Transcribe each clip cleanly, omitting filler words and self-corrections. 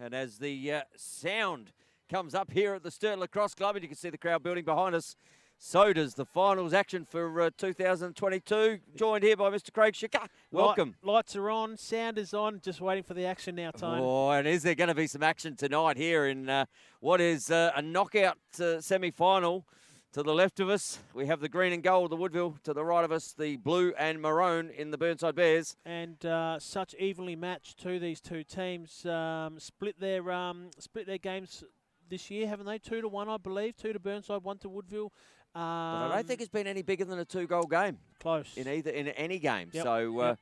And as the sound comes up here at the Sturt Lacrosse Club, and you can see the crowd building behind us, so does the finals action for 2022. Joined here by Mr. Craig Schicker. Welcome. Lights are on, sound is on, just waiting for the action now, Tone. Oh, and is there going to be some action tonight here in what is a knockout semi-final? To the left of us, we have the green and gold, the Woodville. To the right of us, the blue and maroon in the Burnside Bears. And such evenly matched too. These two teams split their games this year, haven't they? 2-1, I believe. 2 to Burnside, 1 to Woodville. But I don't think it's been any bigger than a 2-goal game. Close in any game. Yep. So Yep.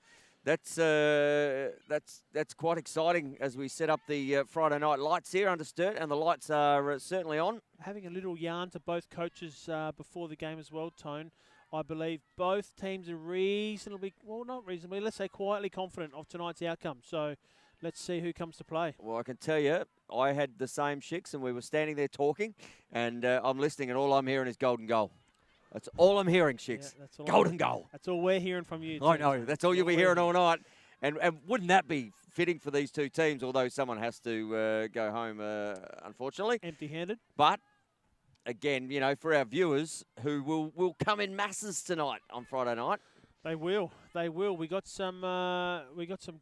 That's quite exciting as we set up the Friday night lights here under Sturt, and the lights are certainly on. Having a little yarn to both coaches before the game as well, Tone. I believe both teams are reasonably, well, not reasonably, let's say quietly confident of tonight's outcome. So let's see who comes to play. Well, I can tell you, I had the same Schicks, and we were standing there talking, and I'm listening, and all I'm hearing is golden goal. That's all I'm hearing, Schicks. Yeah, golden goal. That's all we're hearing from you. I know. That's all you'll be hearing all night. And wouldn't that be fitting for these two teams, although someone has to go home, unfortunately. Empty-handed. But, again, you know, for our viewers who will come in masses tonight on Friday night. They will. They will. We got some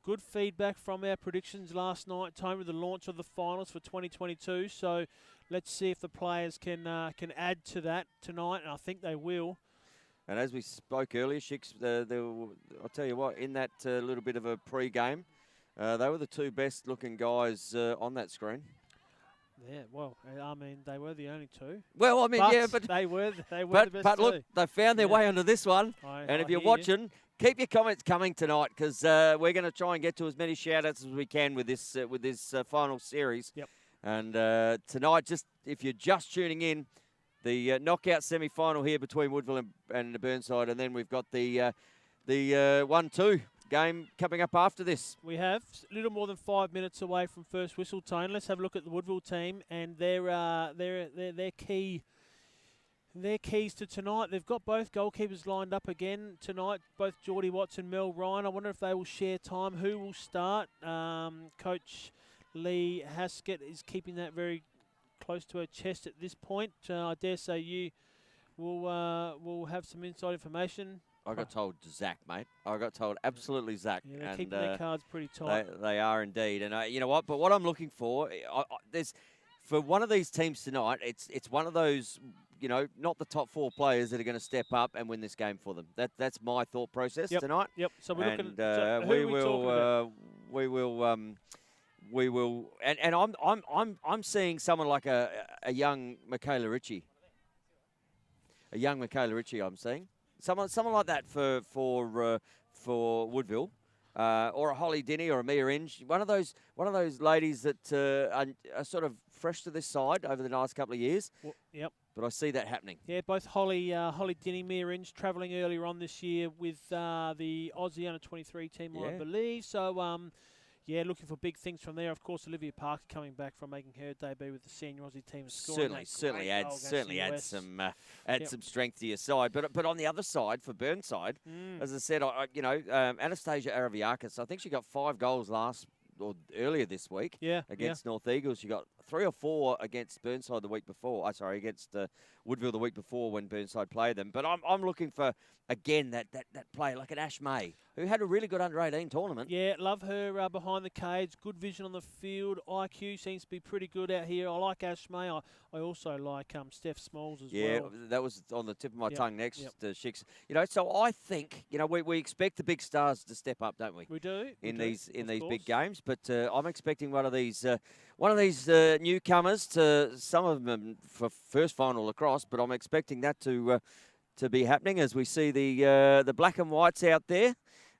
good feedback from our predictions last night, Tone, with the launch of the finals for 2022. So let's see if the players can add to that tonight, and I think they will. And as we spoke earlier, Schicks, I'll tell you what, in that little bit of a pre-game, they were the two best-looking guys on that screen. Yeah, well, I mean, they were the only two. Well, I mean, yeah, but they were the best but look, two. they found their way onto this one. And if you're watching, keep your comments coming tonight, because we're going to try and get to as many shout-outs as we can with this final series. Yep. And tonight, just if you're just tuning in, the knockout semi-final here between Woodville and Burnside, and then we've got the 1-2 game coming up after this. We have a little more than 5 minutes away from first whistle, Tone. Let's have a look at the Woodville team and their keys to tonight. They've got both goalkeepers lined up again tonight, both Geordie Watts and Mel Ryan. I wonder if they will share time. Who will start? Coach Lee Haskett is keeping that very close to her chest at this point. I dare say you will have some inside information. I got told Zach, mate. I got told absolutely Zach. Yeah, they're keeping their cards pretty tight. They are indeed. And you know what? But what I'm looking for, for one of these teams tonight, it's one of those, you know, not the top 4 players that are going to step up and win this game for them. That's my thought process tonight. Yep. So we're looking. So we will, and I'm seeing someone like a young Michaela Ritchie. A young Michaela Ritchie, I'm seeing. Someone like that for Woodville, or a Holly Dinny or a Mia Inge. One of those ladies that are sort of fresh to this side over the last couple of years. Well, yep. But I see that happening. Yeah, both Holly Dinny, Mia Inge travelling earlier on this year with the Aussie under-23 team, I believe. So. Yeah, looking for big things from there. Of course, Olivia Parker coming back from making her debut with the senior Aussie team. Certainly adds some strength to your side. But on the other side, for Burnside, as I said, Anastasia Araviakis, I think she got 5 goals earlier this week against North Eagles. She got 3 or 4 against Burnside the week before. Against Woodville the week before when Burnside played them. But I'm looking for, again, that player like an Ash May, who had a really good under-18 tournament. Yeah, love her behind the cage. Good vision on the field. IQ seems to be pretty good out here. I like Ash May. I also like Steph Smalls as well. Yeah, that was on the tip of my tongue next, Schicks. You know, so I think, you know, we expect the big stars to step up, don't we? We do. In these big games. But I'm expecting one of these newcomers to, some of them for first final lacrosse, but I'm expecting that to be happening as we see the black and whites out there.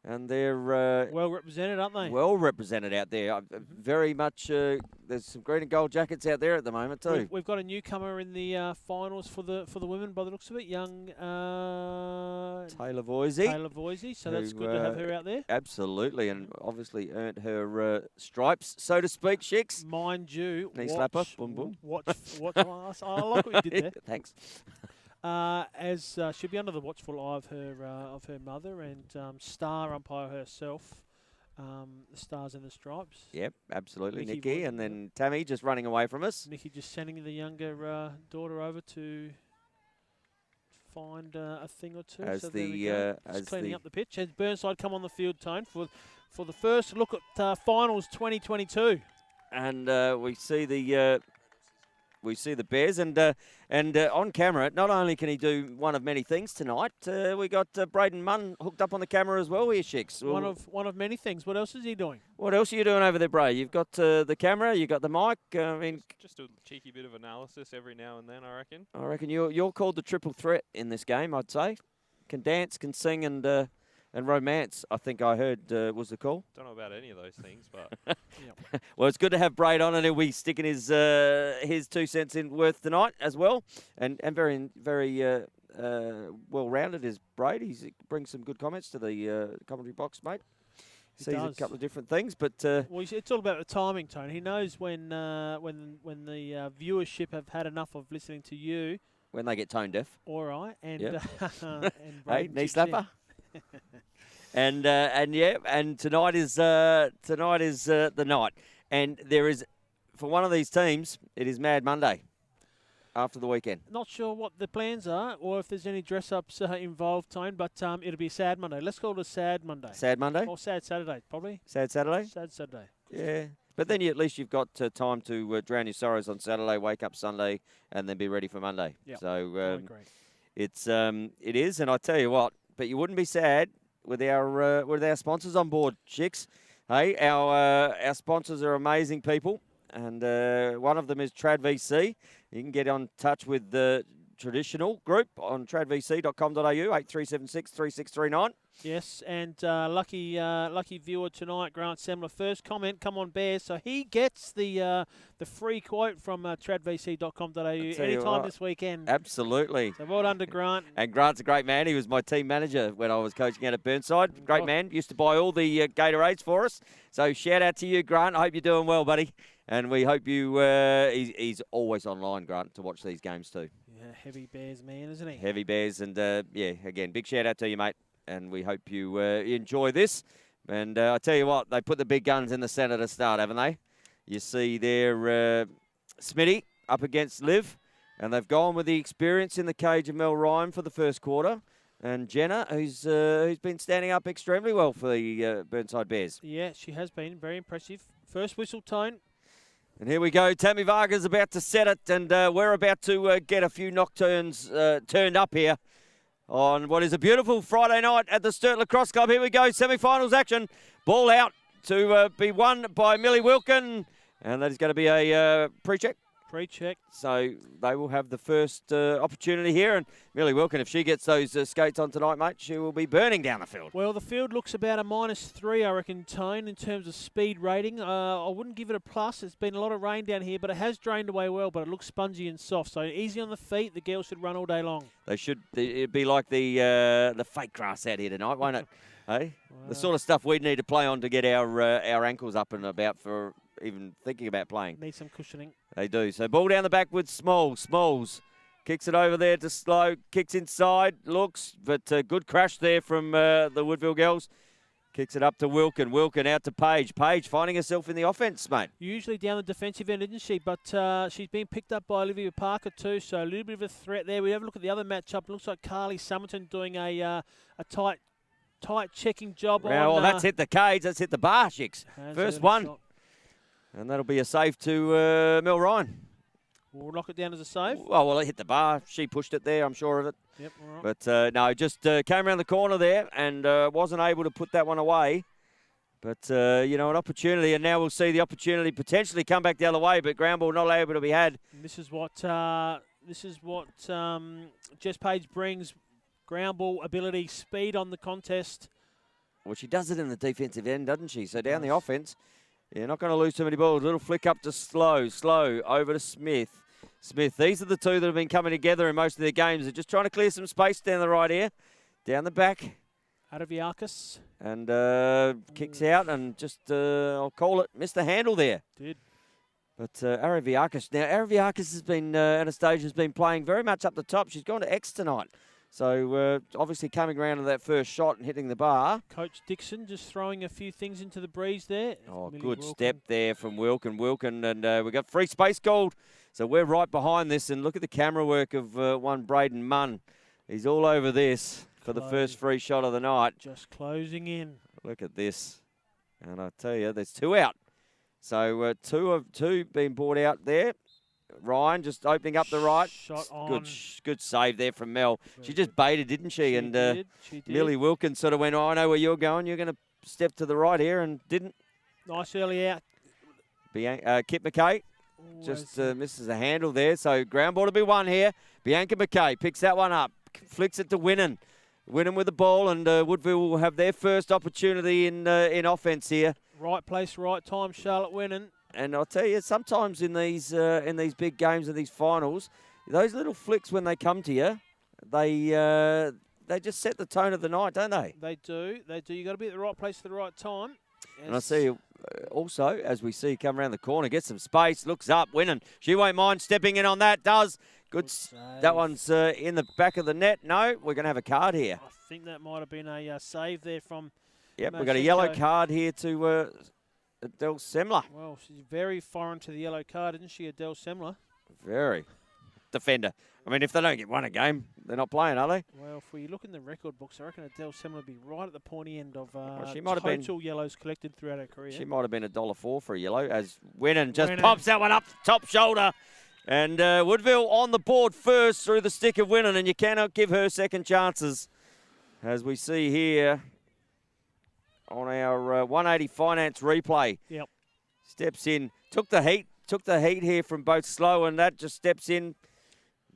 And they're well represented, aren't they? Well represented out there. Very much. There's some green and gold jackets out there at the moment too. We've got a newcomer in the finals for the women by the looks of it. Young Taylor Voisey. So that's good to have her out there. Absolutely, and obviously earned her stripes, so to speak. Schicks. Mind you, knee slapper. Boom boom. Watch. I like what you did there. Thanks. As she'll be under the watchful eye of her mother and star umpire herself, the Stars and the Stripes. Yep, absolutely, Nikki Nikki. Wood, And then Tammy just running away from us. Nikki just sending the younger daughter over to find a thing or two. As so as cleaning up the pitch. Has Burnside come on the field, Tone, for the first look at finals 2022. And we see the Bears, and on camera. Not only can he do one of many things tonight, we got Braden Munn hooked up on the camera as well here, Shicks. One of many things. What else is he doing? What else are you doing over there, Bray? You've got the camera, you got the mic. I mean, just a cheeky bit of analysis every now and then, I reckon. I reckon you're called the triple threat in this game. I'd say, can dance, can sing, and romance, I think I heard was the call. Don't know about any of those things, but well, it's good to have Braid on, and he'll be sticking his 2 cents in worth tonight as well, and very well rounded is Braid. He brings some good comments to the commentary box, mate. Sees a couple of different things, but well, it's all about the timing, Tony. He knows when the viewership have had enough of listening to you. When they get tone deaf. All right, and yep. And hey, knee slapper. And tonight is the night, and there is, for one of these teams, it is Mad Monday after the weekend. Not sure what the plans are, or if there's any dress-ups involved, Tone, but it'll be a sad Monday. Let's call it a sad Monday. Sad Monday? Or sad Saturday, probably. Sad Saturday? Sad Saturday. Yeah. But then at least you've got time to drown your sorrows on Saturday, wake up Sunday, and then be ready for Monday. Yep. So it is, and I tell you what, but you wouldn't be sad with our sponsors on board, Chicks. Hey, our sponsors are amazing people, and one of them is Trad VC. You can get in touch with the traditional group on tradvc.com.au, 8376 3639. Yes, and lucky viewer tonight, Grant Semler. First comment, come on Bears. So he gets the free quote from tradvc.com.au anytime this weekend. Absolutely. So well done to Grant. And Grant's a great man. He was my team manager when I was coaching out at Burnside. Great man. Used to buy all the Gatorades for us. So shout out to you, Grant. I hope you're doing well, buddy. And we hope you. He's always online, Grant, to watch these games too. Yeah, heavy Bears man, isn't he? Heavy Bears, and again, big shout out to you, mate. And we hope you enjoy this. And I tell you what, they put the big guns in the centre to start, haven't they? You see there Smitty up against Liv. And they've gone with the experience in the cage of Mel Ryan for the first quarter. And Jenna, who's been standing up extremely well for the Burnside Bears. Yeah, she has been. Very impressive. First whistle, Tone. And here we go. Tammy Varga's about to set it. And we're about to get a few nocturnes turned up here on what is a beautiful Friday night at the Sturt Lacrosse Club. Here we go, semi-finals action. Ball out to be won by Millie Wilkin. And that is going to be a pre-check. Pre-check. So they will have the first opportunity here. And Millie Wilkin, if she gets those skates on tonight, mate, she will be burning down the field. Well, the field looks about a -3, I reckon, Tone, in terms of speed rating. I wouldn't give it a plus. It's been a lot of rain down here, but it has drained away well, but it looks spongy and soft. So easy on the feet. The girls should run all day long. They should. It'd be like the fake grass out here tonight, won't it? Hey? Wow. The sort of stuff we'd need to play on to get our ankles up and about for even thinking about playing. Need some cushioning. They do. So ball down the back with Smalls. Smalls kicks it over there to Slow. Kicks inside. Looks. But good crash there from the Woodville girls. Kicks it up to Wilkin. Wilkin out to Page. Page finding herself in the offence, mate. Usually down the defensive end, isn't she? But she's been picked up by Olivia Parker too, so a little bit of a threat there. We have a look at the other matchup. It looks like Carly Summerton doing a tight checking job. Well, that's hit the cage. That's hit the bar, Chicks. First one. Shot. And that'll be a save to Mel Ryan. We'll lock it down as a save. Oh, well, it hit the bar. She pushed it there, I'm sure of it. Yep, all right. But, no, just came around the corner there and wasn't able to put that one away. But, an opportunity. And now we'll see the opportunity potentially come back the other way, but ground ball not able to be had. And this is what Jess Page brings. Ground ball ability, speed on the contest. Well, she does it in the defensive end, doesn't she? So down the offense. You're not going to lose too many balls. Little flick up to Slow over to Smith. These are the two that have been coming together in most of their games. They're just trying to clear some space down the right here. Down the back. Araviakis. And kicks out and just, I'll call it, missed the handle there. Did. But Araviakis. Now, Araviakis has been, Anastasia's been playing very much up the top. She's gone to X tonight. So obviously coming around to that first shot and hitting the bar. Coach Dixon just throwing a few things into the breeze there. Oh, Millie good Wilkin. step there from Wilkin, and we've got free space gold. So we're right behind this, and look at the camera work of one Braden Munn. He's all over this for the first free shot of the night. Just closing in. Look at this. And I tell you, there's 2 out. So 2 of 2 being brought out there. Ryan just opening up the right. Shot on. Good save there from Mel. She just baited, didn't she? She and did. Millie Wilkins sort of went, oh, I know where you're going. You're going to step to the right here, and didn't. Nice early out. Kip McKay just misses the handle there. So ground ball to be won here. Bianca McKay picks that one up. Flicks it to Winnan. Winnan with the ball, and Woodville will have their first opportunity in offence here. Right place, right time, Charlotte Winnan. And I'll tell you, sometimes in these big games and these finals, those little flicks when they come to you, they just set the tone of the night, don't they? They do. You got to be at the right place at the right time. Yes. And I see also, as we see come around the corner, get some space, looks up, Winnan. She won't mind stepping in on that. Does good. That one's in the back of the net. No, we're going to have a card here. I think that might have been a save there from. Yep, we've got a yellow card here to Adele Semler. Well, she's very foreign to the yellow card, isn't she, Adele Semler? Very. Defender. I mean, if they don't get one a game, they're not playing, are they? Well, if we look in the record books, I reckon Adele Semler would be right at the pointy end of she might have total yellows collected throughout her career. She might have been $1.04 for a yellow, as Winnan just pops that one up top shoulder. And Woodville on the board first through the stick of Winnan, and you cannot give her second chances. As we see here on our 180 Finance replay. Yep. Steps in, took the heat here from both Slow, and that just steps in,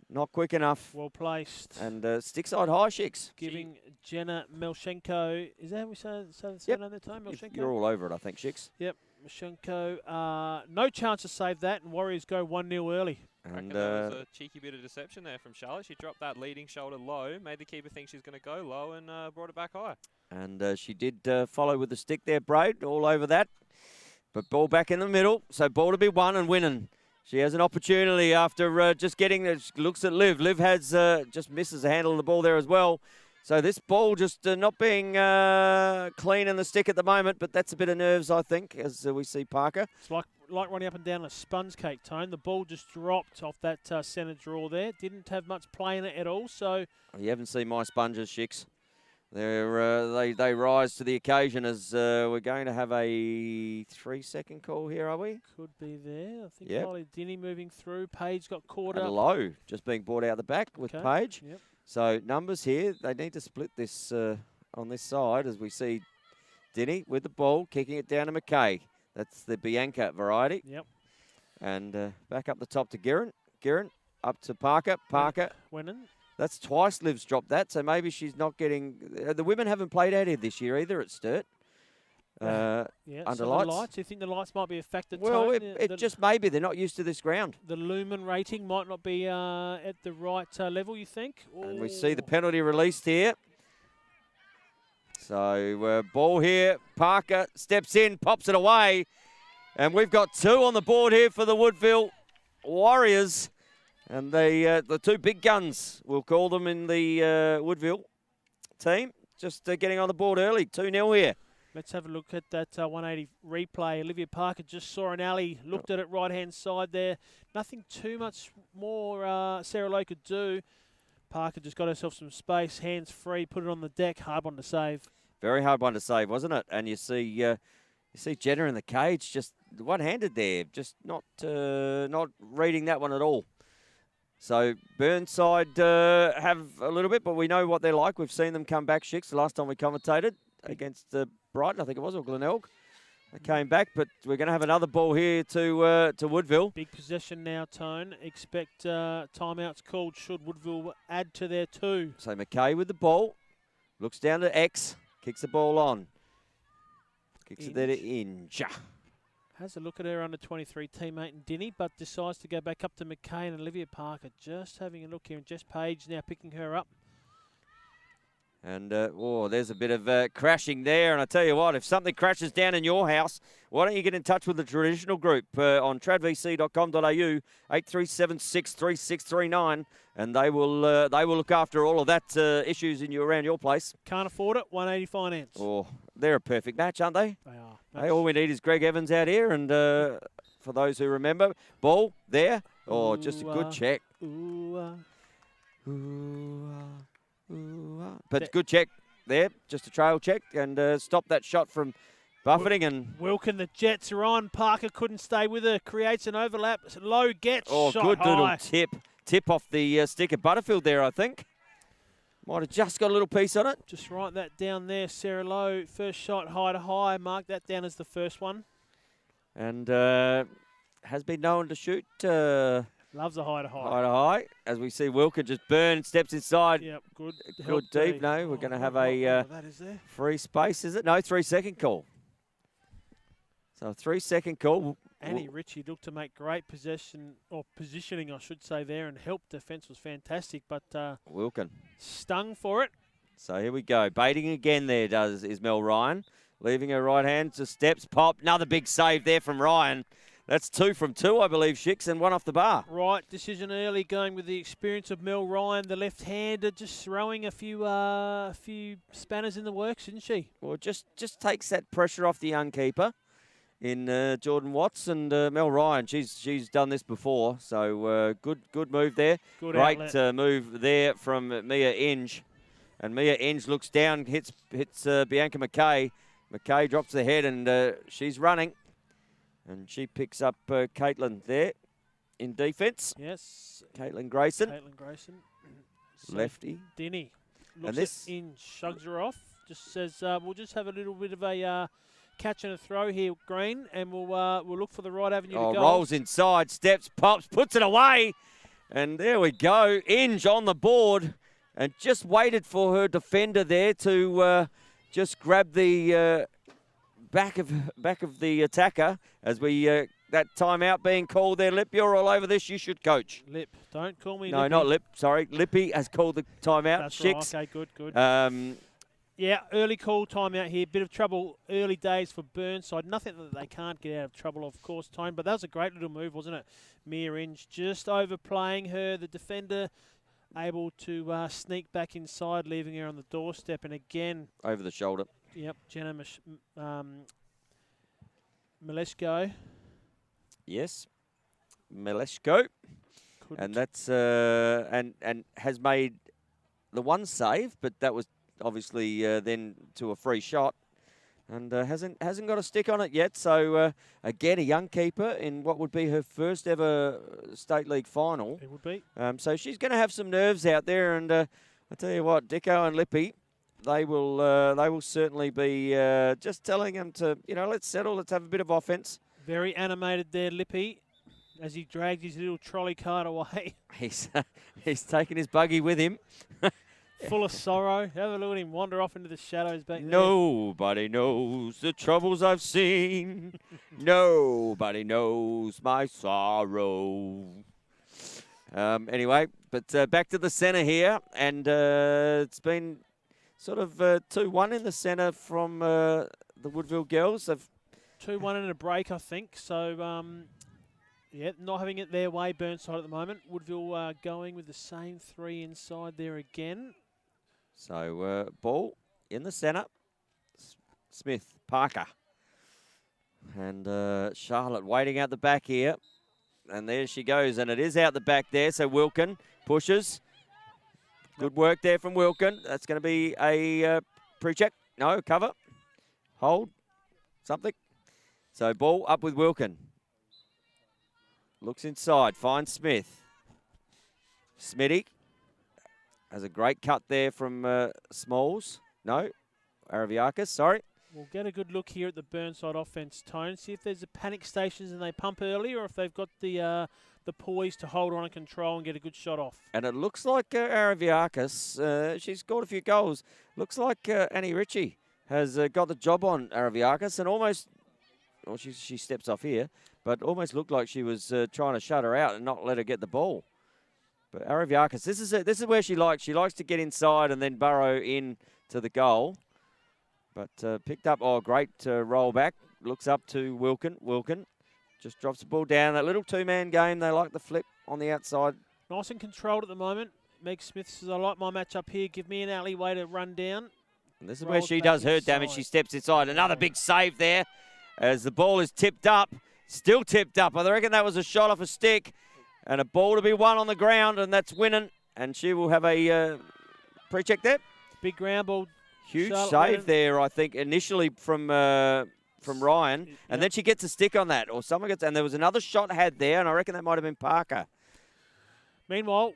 not quick enough. Well placed. And stickside high, Shicks. Giving Jenna Melchenko, is that how we say yep. the time? Melchenko? You're all over it, I think, Shicks. Yep. Melchenko, no chance to save that, and Warriors go 1-0 early. I reckon that was a cheeky bit of deception there from Charlotte. She dropped that leading shoulder low, made the keeper think she's going to go low, and brought it back high. And she did follow with the stick there, Braid, all over that. But ball back in the middle, so ball to be won and Winnan. She has an opportunity after just getting, looks at Liv. Liv has just misses the handle of the ball there as well. So this ball just not being clean in the stick at the moment, but that's a bit of nerves, I think, as we see Parker. It's like running up and down a sponge cake, Tone. The ball just dropped off that centre draw there. Didn't have much play in it at all, so... You haven't seen my sponges, Shicks. They rise to the occasion as we're going to have a 3-second call here, are we? Could be there. I think yep. Dinny moving through. Page got caught and up. Low just being brought out the back with Page. Yep. So numbers here, they need to split this on this side as we see Dinny with the ball, kicking it down to McKay. That's the Bianca variety. Yep. And back up the top to Guerin. Guerin up to Parker. Parker. Winnan. That's twice Liv's dropped that, so maybe she's not getting... the women haven't played out here this year either at Sturt. Yeah, under so lights. The lights. You think the lights might be a factor? Well, it just maybe. They're not used to this ground. The lumen rating might not be at the right level, you think? And we see the penalty released here. So ball here. Parker steps in, pops it away. And we've got 2 on the board here for the Woodville Warriors. And the 2 big guns, we'll call them in the Woodville team. Just getting on the board early, 2-0 here. Let's have a look at that 180 replay. Olivia Parker just saw an alley, looked at it right-hand side there. Nothing too much more Sarah Lowe could do. Parker just got herself some space, hands free, put it on the deck. Hard one to save. Very hard one to save, wasn't it? And you see Jenna in the cage, just one-handed there, just not reading that one at all. So Burnside have a little bit, but we know what they're like. We've seen them come back, Shicks, the last time we commentated against Brighton, I think it was, or Glenelg. They came back, but we're going to have another ball here to Woodville. Big possession now, Tone. Expect timeouts called should Woodville add to their 2. So McKay with the ball. Looks down to X. Kicks the ball on. Kicks it there to Inge. Has a look at her under-23 teammate in Dinny, but decides to go back up to McKay and Olivia Parker. Just having a look here, and Jess Page now picking her up. And, there's a bit of crashing there. And I tell you what, if something crashes down in your house, why don't you get in touch with the traditional group on tradvc.com.au, 8376 3639, and they will look after all of that issues around your place. Can't afford it, 180 finance. Oh, they're a perfect match, aren't they? They are. Hey, all we need is Greg Evans out here, and for those who remember, ball there. Oh, just a good check. But good check there, just a trail check, and stop that shot from buffeting. And Wilkin, the Jets are on. Parker couldn't stay with her, creates an overlap. Low gets shot good high. little tip off the stick of Butterfield there, I think. Might have just got a little piece on it. Just write that down there, Sarah Lowe. First shot high to high. Mark that down as the first one. And has been known to shoot. Loves a high to high. High to high. As we see Wilkin just burn, steps inside. Yep, good. Good deep. No, we're going to have a that is there. free space, is it? No, 3-second call. So a 3-second call. Annie Ritchie looked to make great positioning, I should say, there, and help. Defence was fantastic, but Wilkin stung for it. So here we go. Baiting again there is Mel Ryan. Leaving her right hand to steps, pop. Another big save there from Ryan. That's 2 from 2, I believe, Shicks, and 1 off the bar. Right, decision early, going with the experience of Mel Ryan, the left-hander, just throwing a few spanners in the works, isn't she? Well, just takes that pressure off the young keeper in Jordan Watts, and Mel Ryan. She's done this before, so good move there. Good Great outlet. move there from Mia Inge, and Mia Inge looks down, hits Bianca McKay. McKay drops the head, and she's running. And she picks up Caitlin there in defence. Yes. Caitlin Grayson. So lefty. Denny looks And this in, shrugs her off. Just says, we'll just have a little bit of a catch and a throw here, Green, and we'll look for the right avenue to go. Rolls inside, steps, pops, puts it away. And there we go. Inge on the board. And just waited for her defender there to just grab the back of the attacker as we that timeout being called there. Lip, you're all over this. You should coach. Lip, don't call me. No, Lippy. not Lip. Sorry, Lippy has called the timeout. That's Shicks. right. Okay, good. Yeah, early call timeout here. Bit of trouble early days for Burnside. Nothing that they can't get out of trouble, of course, Tone. But that was a great little move, wasn't it? Mia Inge just overplaying her. The defender able to sneak back inside, leaving her on the doorstep. And again, over the shoulder. Yep, Jenna Malesko. Yes, Malesko. And that's and has made the one save, but that was obviously then to a free shot, and hasn't got a stick on it yet. So again, a young keeper in what would be her first ever state league final. It would be. So she's going to have some nerves out there, and I tell you what, Dicko and Lippy, they will certainly be just telling them to, let's settle, let's have a bit of offense. Very animated there, Lippy, as he dragged his little trolley cart away. He's taken his buggy with him. Full of sorrow. Have a look at him wander off into the shadows back there. Nobody knows the troubles I've seen. Nobody knows my sorrow. Anyway, but back to the centre here, and it's been sort of 2-1 in the centre from the Woodville girls. They've 2-1 in a break, I think. So, yeah, not having it their way, Burnside at the moment. Woodville going with the same 3 inside there again. So, ball in the centre. Smith, Parker. And Charlotte waiting out the back here. And there she goes. And it is out the back there. So, Wilkin pushes. Good work there from Wilkin. That's going to be a pre-check. No, cover. Hold. Something. So, ball up with Wilkin. Looks inside. Finds Smith. Smitty. Has a great cut there from Smalls. No. Araviakis, sorry. We'll get a good look here at the Burnside offense, Tone. See if there's a panic stations and they pump early, or if they've got the poise to hold on and control and get a good shot off. And it looks like Araviakis, she's scored a few goals. Looks like Annie Ritchie has got the job on Araviakis, and almost, well, she steps off here, but almost looked like she was trying to shut her out and not let her get the ball. But Araviakis, this is where she likes. She likes to get inside and then burrow in to the goal. But picked up, great roll back. Looks up to Wilkin. Wilkin just drops the ball down. That little two-man game, they like the flip on the outside. Nice and controlled at the moment. Meg Smith says, I like my match up here. Give me an alleyway to run down. And this is where she does her damage. She steps inside. Another big save there as the ball is tipped up. Still tipped up. I reckon that was a shot off a stick. And a ball to be won on the ground, and that's winning. And she will have a pre-check there. Big ground ball. Huge Charlotte save winning. there, I think, initially from Ryan. And then she gets a stick on that. Or someone gets, and there was another shot had there, and I reckon that might have been Parker. Meanwhile,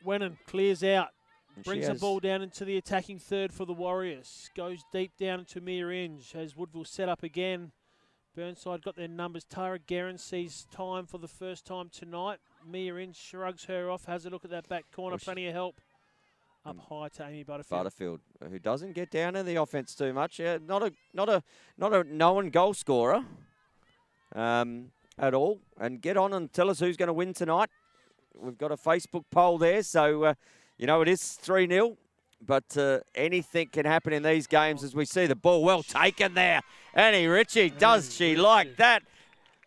Wenham clears out. And Brings the ball down into the attacking third for the Warriors. Goes deep down into Mia Inge as Woodville set up again. Burnside got their numbers. Tara Guerin sees time for the first time tonight. Mia Inge shrugs her off, has a look at that back corner. Plenty of help. Up high to Amy Butterfield. Who doesn't get down in the offense too much. Yeah, not a known goal scorer at all. And get on and tell us who's going to win tonight. We've got a Facebook poll there, so it is 3-0. But anything can happen in these games as we see the ball well taken there. Annie Ritchie, does she like that?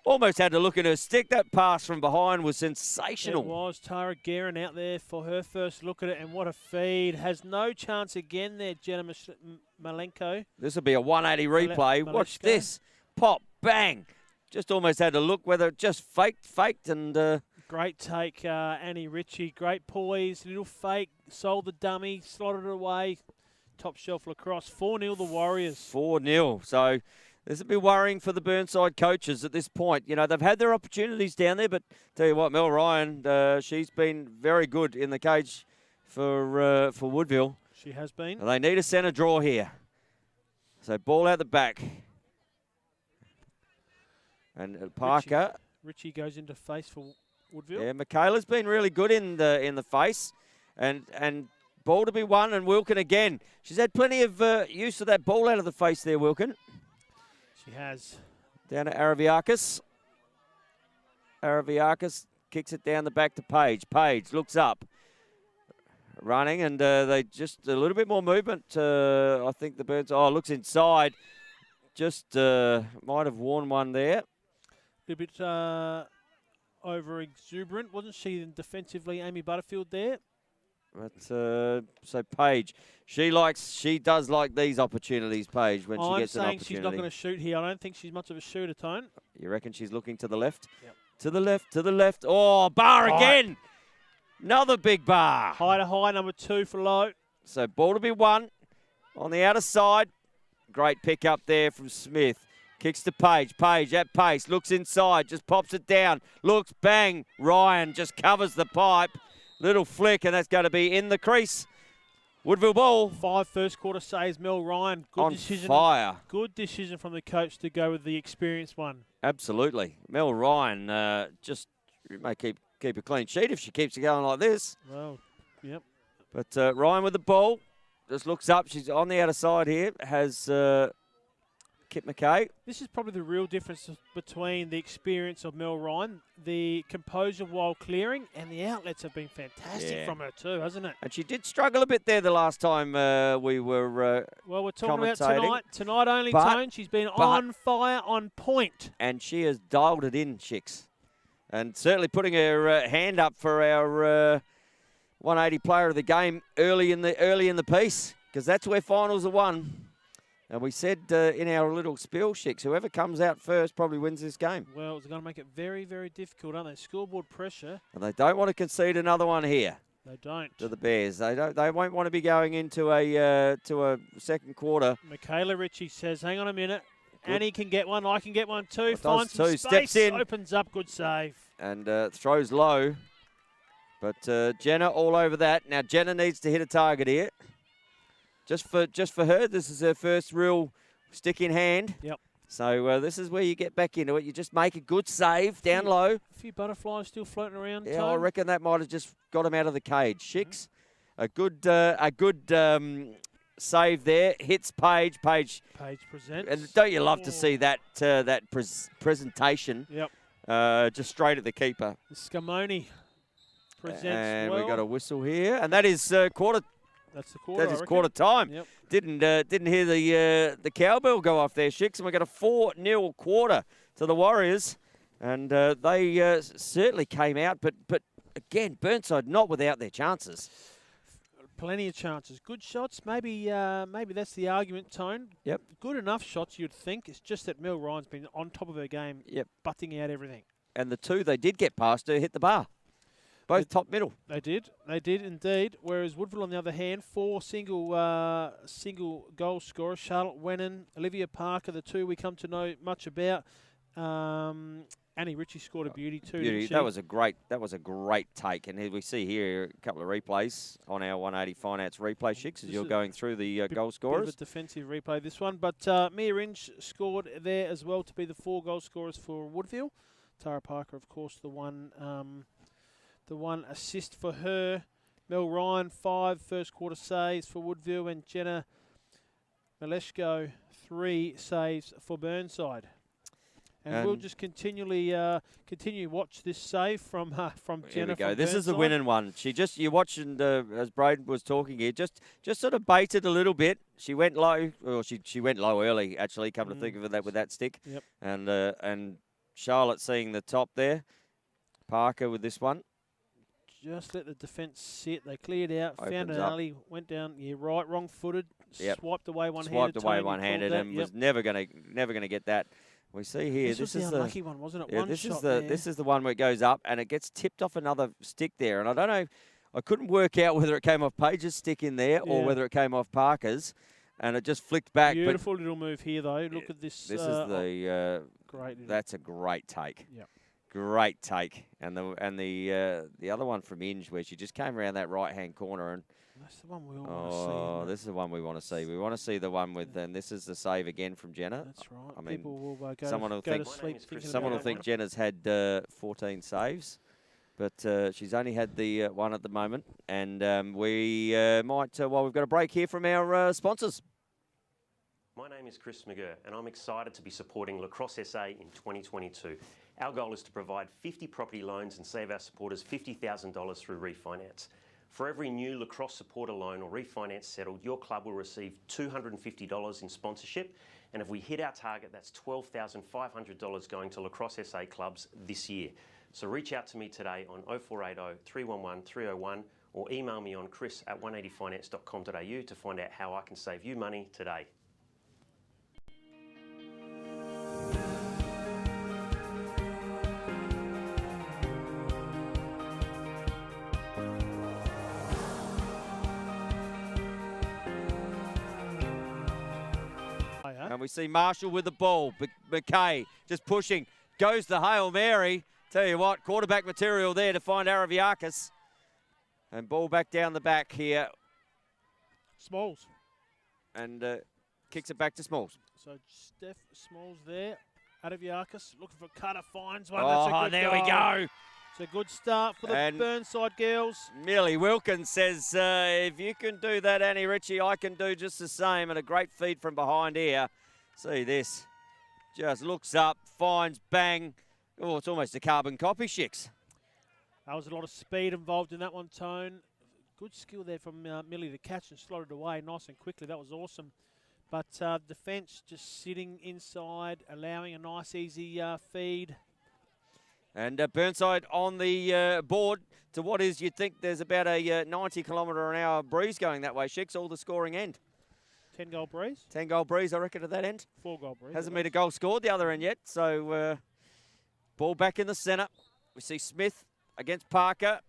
Almost had to look at her stick. That pass from behind was sensational. It was. Tara Guerin out there for her first look at it, and what a feed. Has no chance again there, Jenna Malenko. This will be a 180 replay. Watch this. Pop, bang. Just almost had to look whether it just faked and... Great take, Annie Ritchie. Great poise, little fake, sold the dummy, slotted it away. Top shelf lacrosse. 4-0 the Warriors. 4-0. So this will be worrying for the Burnside coaches at this point. They've had their opportunities down there, but tell you what, Mel Ryan, she's been very good in the cage for Woodville. She has been. And they need a centre draw here. So ball out the back. And Parker. Ritchie goes into face for Woodville. Yeah, Michaela's been really good in the face, and ball to be won, and Wilkin again. She's had plenty of use of that ball out of the face there, Wilkin. She has. Down to Araviakis. Araviakis kicks it down the back to Page. Page looks up, running, and they just a little bit more movement. I think the Birds. Looks inside. Just might have worn one there. A bit over exuberant, wasn't she? Defensively, Amy Butterfield there. But so Paige, she does like these opportunities, Paige, when she gets an opportunity. I'm saying she's not going to shoot here. I don't think she's much of a shooter, Tone. You reckon she's looking to the left? Yep. To the left, to the left. Oh, bar again. Another big bar. High to high, number 2 for low. So ball to be won on the outer side. Great pick up there from Smith. Kicks to Page. Page at pace. Looks inside. Just pops it down. Looks, bang. Ryan just covers the pipe. Little flick, and that's going to be in the crease. Woodville ball. 5 first quarter saves. Mel Ryan. Good on decision. Fire. Good decision from the coach to go with the experienced one. Absolutely. Mel Ryan just may keep a clean sheet if she keeps it going like this. Well, yep. But Ryan with the ball. Just looks up. She's on the outer side here. Has Kit McKay. This is probably the real difference between the experience of Mel Ryan, the composure while clearing, and the outlets have been fantastic from her too, hasn't it? And she did struggle a bit there the last time we were well, we're talking about commentating. Tonight only, Tone. She's been on fire, on point. And she has dialed it in, Chicks. And certainly putting her hand up for our 180 player of the game early in the piece, because that's where finals are won. And we said in our little spiel, Shicks, whoever comes out first probably wins this game. Well, it's going to make it very, very difficult, aren't they? Scoreboard pressure. And they don't want to concede another one here. They don't. To the Bears. They won't want to be going into a second quarter. Michaela Ritchie says, hang on a minute. Good. Annie can get one. I can get one too. Finds some space. Steps in. Opens up. Good save. And throws low. But Jenna all over that. Now Jenna needs to hit a target here. Just for her, this is her first real stick in hand. Yep. So this is where you get back into it. You just make a good save down low. A few butterflies still floating around. Yeah, Tone. I reckon that might have just got him out of the cage. Shicks, a good save there. Hits Page. Page presents. And don't you love to see that presentation? Yep. Just straight at the keeper. Scamoni presents and well. we got a whistle here, and that is quarter. That's the quarter. That is quarter time. Yep. Didn't hear the cowbell go off there, Shicks, and we got a 4-0 quarter to the Warriors, and they certainly came out, but again, Burnside not without their chances. Plenty of chances. Good shots. Maybe that's the argument, Tone. Yep. Good enough shots, you'd think. It's just that Mel Ryan's been on top of her game, butting out everything. And the two they did get past her hit the bar. Both top middle. They did indeed. Whereas Woodville, on the other hand, 4 single goal scorers. Charlotte Wennon, Olivia Parker, the two we come to know much about. Annie Ritchie scored a beauty too. Didn't she? That was a great take, and we see here a couple of replays on our 180 Finance replay, Shicks, as you're going through the goal scorers. Bit of a defensive replay, this one, but Mia Inge scored there as well to be the 4 goal scorers for Woodville. Tara Parker, of course, the one assist for her. Mel Ryan, 5 first quarter saves for Woodville, and Jenna Maleshko, 3 saves for Burnside. And we'll just continue watch this save from Jenna. Here we go. From This is the Burnside. winning one. You're watching as Braden was talking here, just sort of baited a little bit. She went low, or she went low early actually. Come to think of it, with that stick. Yep. And Charlotte seeing the top there. Parker with this one. Just let the defence sit. They cleared out, found Opens an up. alley, went down. Yeah, right, wrong-footed. Yep. Swiped away one-handed. Swiped away Tony one-handed, called and that. was never gonna get that. We see here. This was the unlucky one, wasn't it? Yeah, One this shot is the there. this is the one where it goes up and it gets tipped off another stick there, and I don't know. I couldn't work out whether it came off Page's stick in there or whether it came off Parker's, and it just flicked back. Beautiful little move here, though. Look at this. This is the great. That's a great take. Yeah. Great take, and the other one from Inge where she just came around that right hand corner, and that's the one we all want to see. oh, this is the one we want to see. We want to see the one with, and this is the save again from Jenna. That's right. I mean, people will go someone to sleep thinking someone will about think that Jenna's had 14 saves, but she's only had the one at the moment, and we might while we've got a break here from our sponsors. My name is Chris McGurr, and I'm excited to be supporting Lacrosse SA in 2022. Our goal is to provide 50 property loans and save our supporters $50,000 through refinance. For every new Lacrosse supporter loan or refinance settled, your club will receive $250 in sponsorship, and if we hit our target, that's $12,500 going to Lacrosse SA clubs this year. So reach out to me today on 0480 311 301 or email me on chris@180finance.com.au to find out how I can save you money today. And we see Marshall with the ball. McKay just pushing. Goes the Hail Mary. Tell you what, quarterback material there to find Araviakis. And ball back down the back here. Smalls. And kicks it back to Smalls. So Steph Smalls there. Araviakis looking for Cutter, finds one. Oh, That's a good there goal. we go. It's a good start for the And Burnside girls. Millie Wilkins says, if you can do that, Annie Ritchie, I can do just the same. And a great feed from behind here. See this. Just looks up, finds, bang. Oh, it's almost a carbon copy, Shicks. There was a lot of speed involved in that one, Tone. Good skill there from Millie to catch and slot it away nice and quickly. That was awesome. But defence just sitting inside, allowing a nice, easy feed. And Burnside on the board to what is, you'd think there's about a 90 kilometre an hour breeze going that way, Shicks, all the scoring end. 10-goal breeze? 10-goal breeze, I reckon, at that end. 4-goal breeze. Hasn't been a goal scored the other end yet, so ball back in the centre. We see Smith against Parker.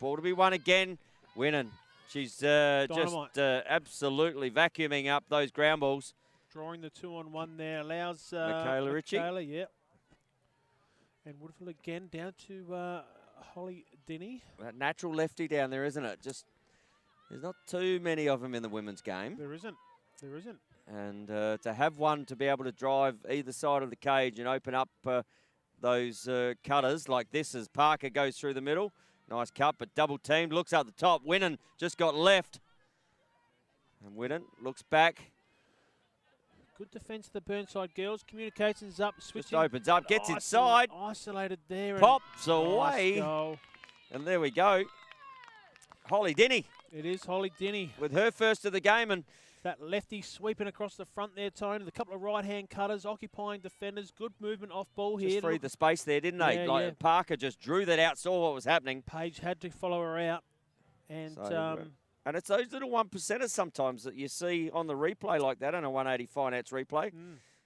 Ball to be won again. Winning. She's just absolutely vacuuming up those ground balls. Drawing the 2-on-1 there allows Michaela Ritchie. Yeah. And Woodville again down to Holly Denny. That natural lefty down there, isn't it? Just there's not too many of them in the women's game. There isn't. There isn't. And to have one to be able to drive either side of the cage and open up those cutters like this as Parker goes through the middle. Nice cut, but double teamed. Looks up the top. Winnan just got left. And Winnan looks back. Good defence of the Burnside girls. Communications up. Switching. Just opens up. Gets inside. Isolated there. Pops away. Nice goal. And there we go. Holly Denny. It is Holly Dinny. with her first of the game, and That lefty sweeping across the front there, Tony. With a couple of right-hand cutters, occupying defenders. Good movement off ball here. just freed the space there, didn't they? Yeah, Like yeah. Parker just drew that out, saw what was happening. Page had to follow her out. And So, and it's those little 1%ers sometimes that you see on the replay like that, on a 180 finance replay,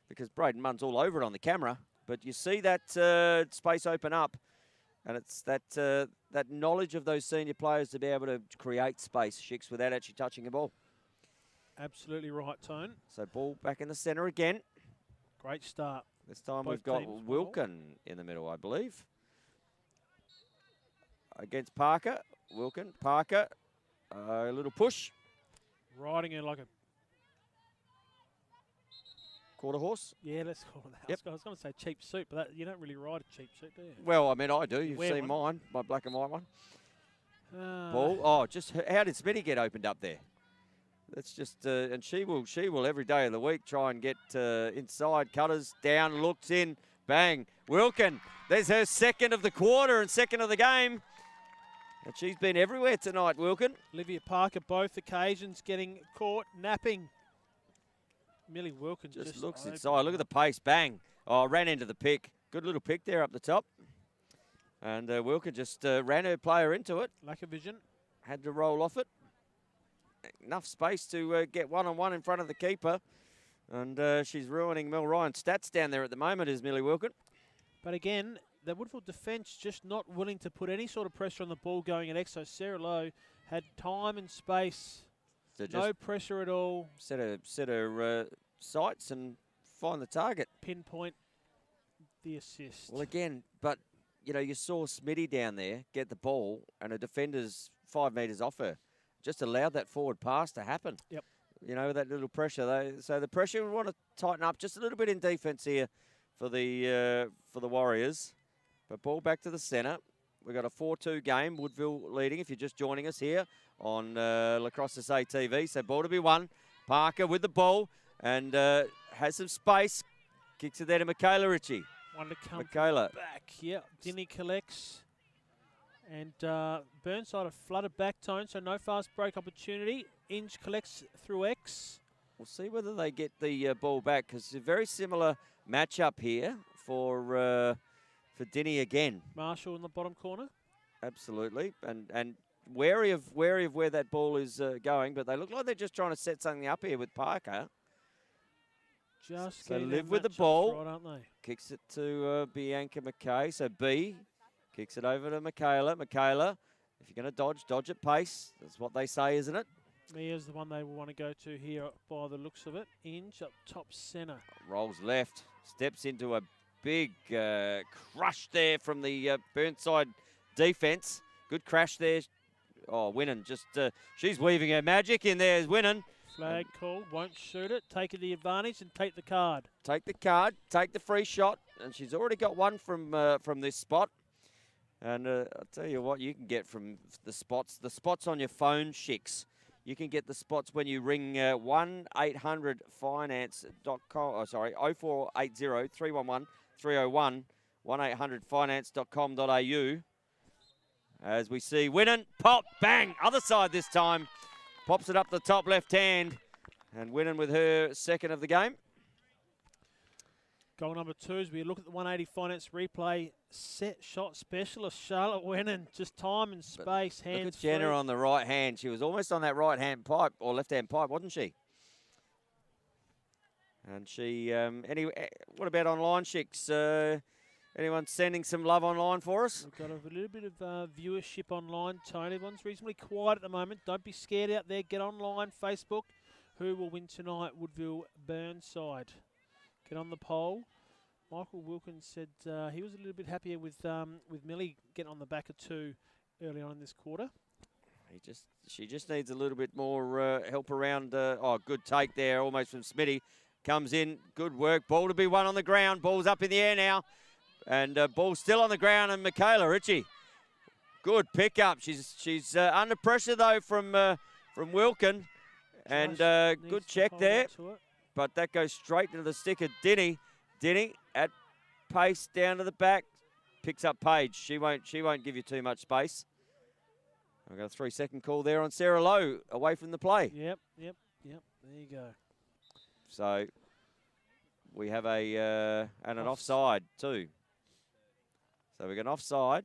because Braden Munn's all over it on the camera. But you see that space open up, and it's that that knowledge of those senior players to be able to create space, Shicks, without actually touching the ball. absolutely right, Tone. So ball back in the centre again. Great start. This time Both we've got teams well. Wilkin in the middle, I believe. Against Parker. Wilkin, Parker. A little push. Riding her like a, Quarter horse. yeah, let's call it that. Yep. I was going to say cheap suit, but that, you don't really ride a cheap suit, do you? Well, I mean, I do. You've Wear seen mine, my black and white one. Uh, Ball. Oh, just how did Smitty get opened up there? That's just, and she will every day of the week try and get inside. Cutters down, looks in, bang. Wilkin. There's her second of the quarter and second of the game. And she's been everywhere tonight, Wilkin. Olivia Parker, both occasions, getting caught napping. Millie Wilkins Just looks open. inside. Look at the pace. Bang. Oh, ran into the pick. Good little pick there up the top. And Wilkin just ran her player into it. Lack of vision. Had to roll off it. Enough space to get one-on-one in front of the keeper. And she's ruining Mel Ryan's stats down there at the moment, is Millie Wilkin. But again, the Woodville defence just not willing to put any sort of pressure on the ball going at X. So Sarah Lowe had time and space. So just No pressure at all. set her sights and find the target. Pinpoint the assist. Well, again, but, you know, you saw Smitty down there get the ball and a defender's 5 metres off her. Just allowed that forward pass to happen. Yep. You know, that little pressure. So the pressure, we want to tighten up just a little bit in defence here for the Warriors. But ball back to the centre. We've got a 4-2 game. Woodville leading if you're just joining us here on Lacrosse SA TV. So ball to be won. Parker with the ball and has some space. Kicks it there to Michaela Ritchie. One to come Michaela. back. Yep. Dinny collects. And Burnside have flooded back, Tone, so no fast break opportunity. Inge collects through X. We'll see whether they get the ball back because it's a very similar matchup here for Dinny again. Marshall in the bottom corner. Absolutely, and wary of where that ball is going, but they look like they're just trying to set something up here with Parker. Just So getting live their with the matchups ball. right, aren't they? Kicks it to Bianca McKay. So B kicks it over to Michaela. Michaela, if you're going to dodge at pace. That's what they say, isn't it? Mia's the one they will want to go to here by the looks of it. Inge up top centre. Rolls left, steps into a big crush there from the Burnside defence. Good crash there. Oh, Winnan just, she's weaving her magic in there. Winnan. Flag call, won't shoot it. Take the advantage and take the card. Take the card, take the free shot, and she's already got one from this spot. And I'll tell you what you can get from the spots on your phone, Shicks. You can get the spots when you ring 1-800-finance.com, 0480-311-301, 1-800-finance.com.au. As we see Winnan, pop, bang, other side this time. Pops it up the top left hand. And Winnan with her second of the game. Goal number 2 as we look at the 180 Finance replay. Set shot specialist Charlotte Winnan. Just time and space, hands Look at Jenna free. on the right hand. She was almost on that right hand pipe or left hand pipe, wasn't she? And she, anyway, what about online, Shicks? Anyone sending some love online for us? We've got a little bit of viewership online, Tony. Everyone's reasonably quiet at the moment. Don't be scared out there. Get online, Facebook. Who will win tonight? Woodville, Burnside. Get on the poll. Michael Wilkins said he was a little bit happier with Millie getting on the back of 2 early on in this quarter. She just needs a little bit more help around. Oh, good take there, almost from Smitty. Comes in, good work. Ball to be won on the ground. Ball's up in the air now. And ball's still on the ground, and Michaela Ritchie. Good pickup. She's under pressure, though, from Wilkin. And good check there. But that goes straight into the stick of Dinny. Dinny at pace down to the back. Picks up Page. She won't give you too much space. We've got a 3-second call there on Sarah Lowe, away from the play. Yep. There you go. So we have and an offside too. So we got an offside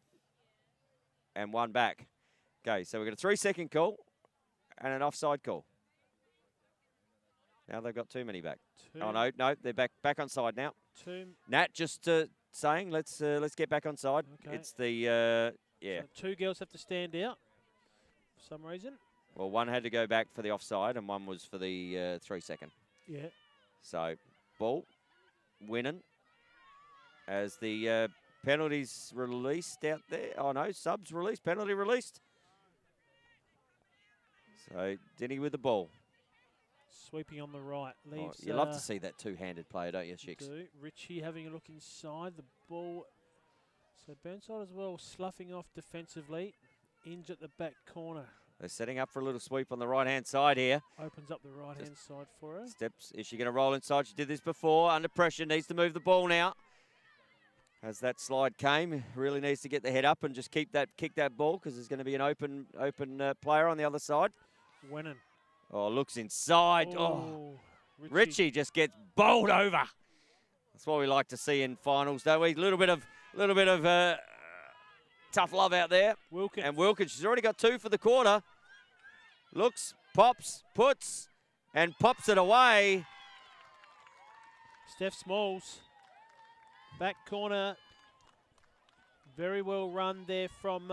and one back. Okay, so we've got a 3-second call and an offside call. Now they've got too many back. Oh no, they're back on side now. Nat just saying, let's get back on side. Okay. It's the So 2 girls have to stand out for some reason. Well, one had to go back for the offside and one was for the 3-second. Yeah. So ball winning as the penalties released out there. Oh no, subs released, penalty released. So Denny with the ball. Sweeping on the right. Leaves, you love to see that two-handed player, don't you, Shix? Do. Richie having a look inside. The ball. So Burnside as well, sloughing off defensively. Inge at the back corner. They're setting up for a little sweep on the right-hand side here. Opens up the right-hand side for her. Steps. Is she going to roll inside? She did this before. Under pressure. Needs to move the ball now. As that slide came, really needs to get the head up and just kick that ball because there's going to be an open player on the other side. Winning. Oh, looks inside. Oh, Richie just gets bowled over. That's what we like to see in finals, don't we? A little bit of tough love out there. Wilkins. And Wilkins, she's already got 2 for the quarter. Looks, pops, puts, and pops it away. Steph Smalls. Back corner. Very well run there from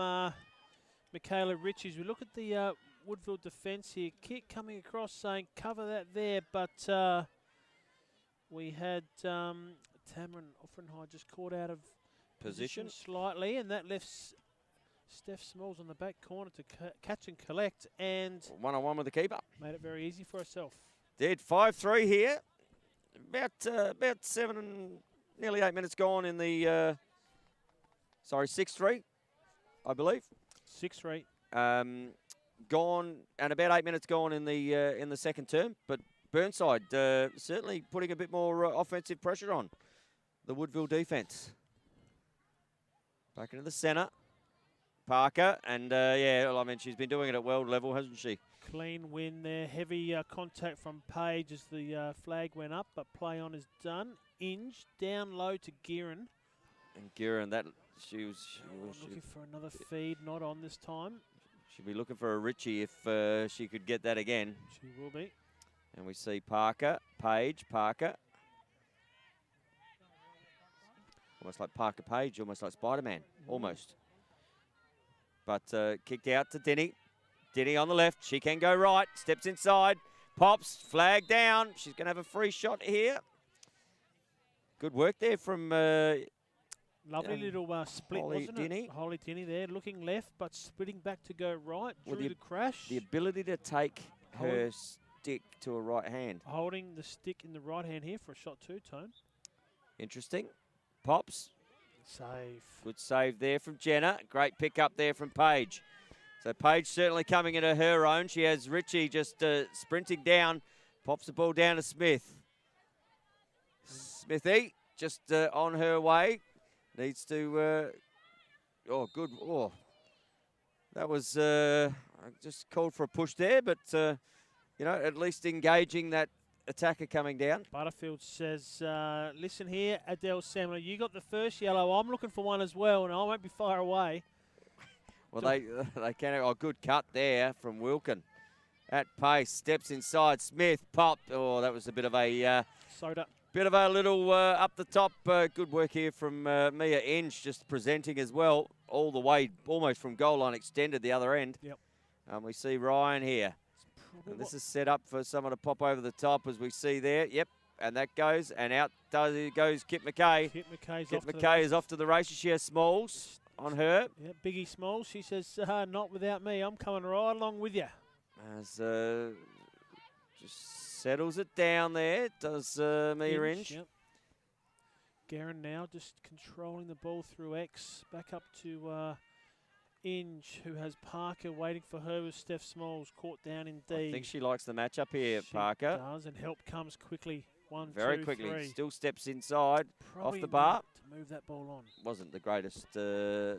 Michaela Riches. We look at the Woodville defence here. Kick coming across saying cover that there, but we had Tamron Offenheim just caught out of position slightly, and that left Steph Smalls on the back corner to catch and collect, and one-on-one with the keeper. Made it very easy for herself. Did 5-3 here. About 7 and nearly 8 minutes gone in the 6-3, I believe. 6-3. Gone and about 8 minutes gone in the second term, but Burnside certainly putting a bit more offensive pressure on the Woodville defence. Back into the centre, Parker, and I mean she's been doing it at world level, hasn't she? Clean win there. Heavy contact from Page as the flag went up, but play on is done. Inge down low to Gearin. And Gearin, she was looking for another feed, not on this time. She'll be looking for a Richie if she could get that again. She will be. And we see Parker, Page, Parker. Almost like Parker Page, almost like Spider-Man, almost. But kicked out to Denny. Denny on the left, she can go right, steps inside, pops, flag down. She's going to have a free shot here. Good work there from... Lovely little split, wasn't Denny. it? Holly Denny there, looking left, but splitting back to go right. Drew the crash. The ability to take her stick to a right hand. Holding the stick in the right hand here for a shot too, Tone. Interesting. Pops. Save. Good save there from Jenna. Great pick up there from Paige. So Paige certainly coming into her own. She has Richie just sprinting down. Pops the ball down to Smith. Smithy just on her way. Needs to, good. Oh, that was just called for a push there, but, at least engaging that attacker coming down. Butterfield says, listen here, Adele Samler, you got the first yellow. I'm looking for one as well, and I won't be far away. Well, they can. Oh, good cut there from Wilkin. At pace, steps inside. Smith, popped. Oh, that was a bit of a... Soda. Bit of a little up the top. Good work here from Mia Inge, just presenting as well, all the way, almost from goal line extended the other end. Yep. We see Ryan here. And this is set up for someone to pop over the top, as we see there. Yep, and that goes, and out goes Kip McKay. Kip McKay is off to the races. She has Smalls on her. Yeah, Biggie Smalls. She says, not without me. I'm coming right along with you. As just settles it down there, does Mia Inge. Yep. Guerin now just controlling the ball through X. Back up to Inge, who has Parker waiting for her with Steph Smalls. Caught down in D. I think she likes the matchup here, Parker. Does, and help comes quickly. Very quickly. 3. Still steps inside, Probably off the bar. To move that ball on. Wasn't the greatest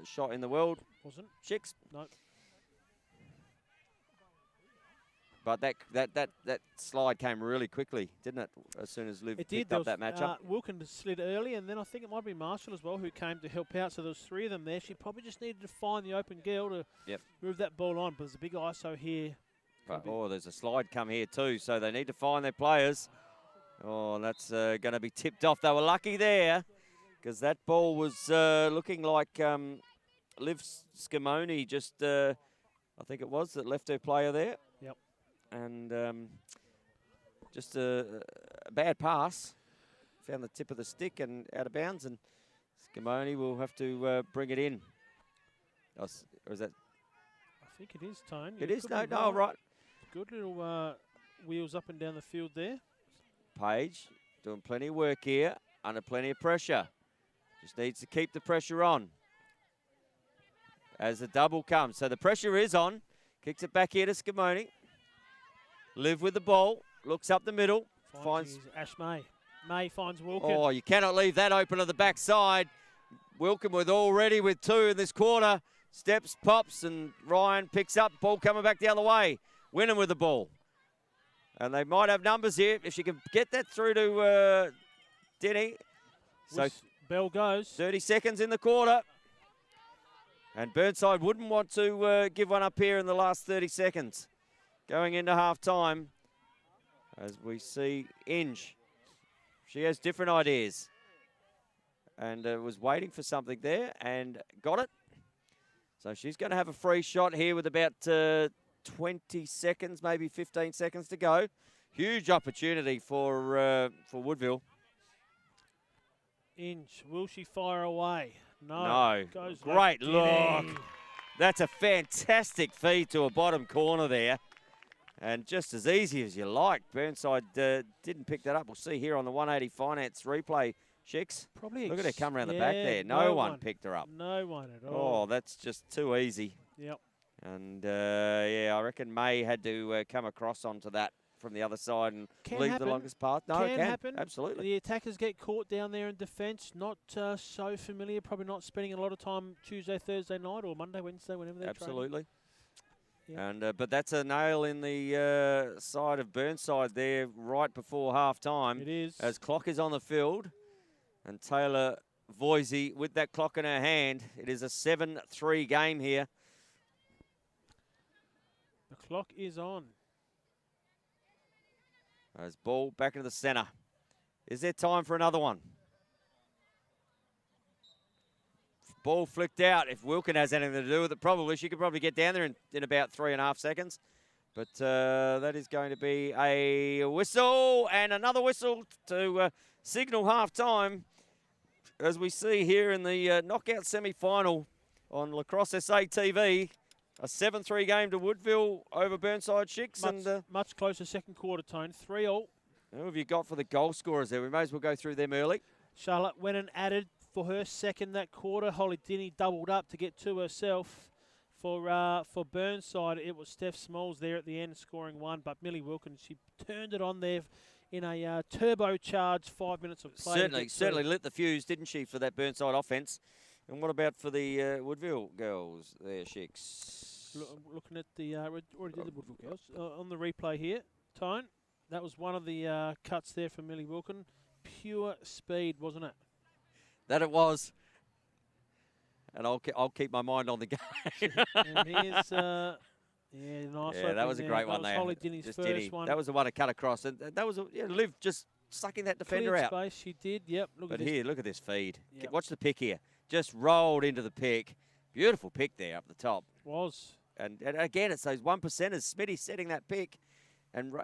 shot in the world. Wasn't? Chicks. No. But that slide came really quickly, didn't it? As soon as Liv picked up that matchup. Wilkins slid early, and then I think it might be Marshall as well who came to help out. So there was 3 of them there. She probably just needed to find the open girl to move that ball on. But there's a big ISO here. But, there's a slide come here too, so they need to find their players. Oh, that's going to be tipped off. They were lucky there because that ball was looking like Liv Scimone just, I think it was, that left her player there. Yep. And just a bad pass. Found the tip of the stick and out of bounds, and Scimone will have to bring it in. Or is that? I think it is, Tone. It is? No, right. Good little wheels up and down the field there. Page doing plenty of work here, under plenty of pressure. Just needs to keep the pressure on as the double comes. So the pressure is on. Kicks it back here to Scimone. Liv with the ball. Looks up the middle. Finds Ash May. May finds Wilkin. Oh, you cannot leave that open on the backside. Wilkin already with 2 in this quarter. Steps, pops, and Ryan picks up. Ball coming back the other way. Winning with the ball. And they might have numbers here if she can get that through to Denny. So bell goes. 30 seconds in the quarter. And Burnside wouldn't want to give one up here in the last 30 seconds. Going into half-time, as we see Inge. She has different ideas. And was waiting for something there and got it. So she's going to have a free shot here with about 20 seconds, maybe 15 seconds to go. Huge opportunity for Woodville. Inge, will she fire away? No. Goes great like look. That's a fantastic feed to a bottom corner there. And just as easy as you like. Burnside didn't pick that up. We'll see here on the 180 Finance replay. Shix, probably look at her come around the back there. No one picked her up. No one at all. Oh, that's just too easy. Yep. And, yeah, I reckon May had to come across onto that from the other side and leave the longest path. No, it can happen. Absolutely. The attackers get caught down there in defence. Not so familiar. Probably not spending a lot of time Tuesday, Thursday night or Monday, Wednesday, whenever they're Absolutely. Yep. And but that's a nail in the side of Burnside there right before half-time. It is. As clock is on the field. And Taylor Voisey with that clock in her hand. It is a 7-3 game here. The clock is on. As ball back into the centre. Is there time for another one? Ball flicked out. If Wilkin has anything to do with it, probably. She could probably get down there in about 3.5 seconds. But that is going to be a whistle and another whistle to signal half-time. As we see here in the knockout semi-final on Lacrosse SA TV, a 7-3 game to Woodville over Burnside Shix. Much closer second quarter, Tone. 3-all. Who have you got for the goal scorers there? We may as well go through them early. Charlotte went and added for her second that quarter. Holly Dinny doubled up to get 2 herself. For Burnside, it was Steph Smalls there at the end scoring 1, but Millie Wilkins, she turned it on there in a turbocharged 5 minutes of play. Certainly lit the fuse, didn't she, for that Burnside offence? And what about for the Woodville girls there, Shix? Looking at the, already did the Woodville girls. On the replay here, Tone, that was one of the cuts there for Millie Wilkins. Pure speed, wasn't it? That it was. And I'll keep my mind on the game. And here's, nice. Yeah, that was a great one there. Holly Dinny's first one. That was the one that cut across. And that was, Liv just sucking that defender out. Space, she did, yep. But here, look at this feed. Yep. Watch the pick here. Just rolled into the pick. Beautiful pick there up the top. Was. And again, it's those 1%ers. Smitty setting that pick and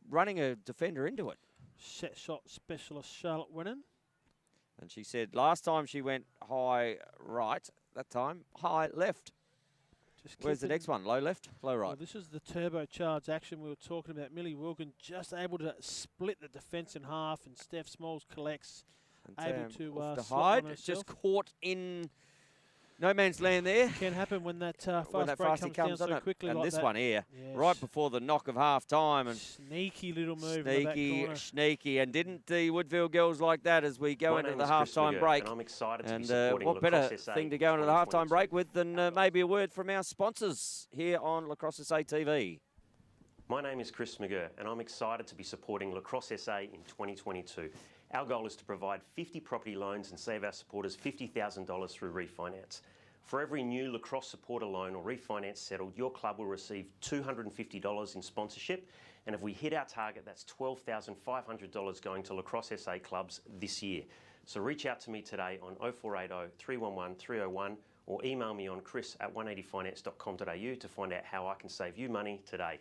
running a defender into it. Set shot specialist Charlotte winning. And she said last time she went high right, that time high left. Where's the next one? Low left, low right. Well, this is the turbocharged action we were talking about. Millie Wilkins just able to split the defence in half, and Steph Smalls collects, and able to hide. Just caught in no man's land there. Can happen when that fast break comes down so quickly. And like this that. One here, yes. right before the knock of half time, and sneaky little move. Sneaky, and didn't the Woodville girls like that as we go into the half-time break? And I'm excited to be supporting what better thing to go into the half-time break with than maybe a word from our sponsors here on Lacrosse SA TV. My name is Chris McGurr and I'm excited to be supporting Lacrosse SA in 2022. Our goal is to provide 50 property loans and save our supporters $50,000 through refinance. For every new Lacrosse supporter loan or refinance settled, your club will receive $250 in sponsorship, and if we hit our target, that's $12,500 going to Lacrosse SA clubs this year. So reach out to me today on 0480 311 301 or email me on chris@180finance.com.au to find out how I can save you money today.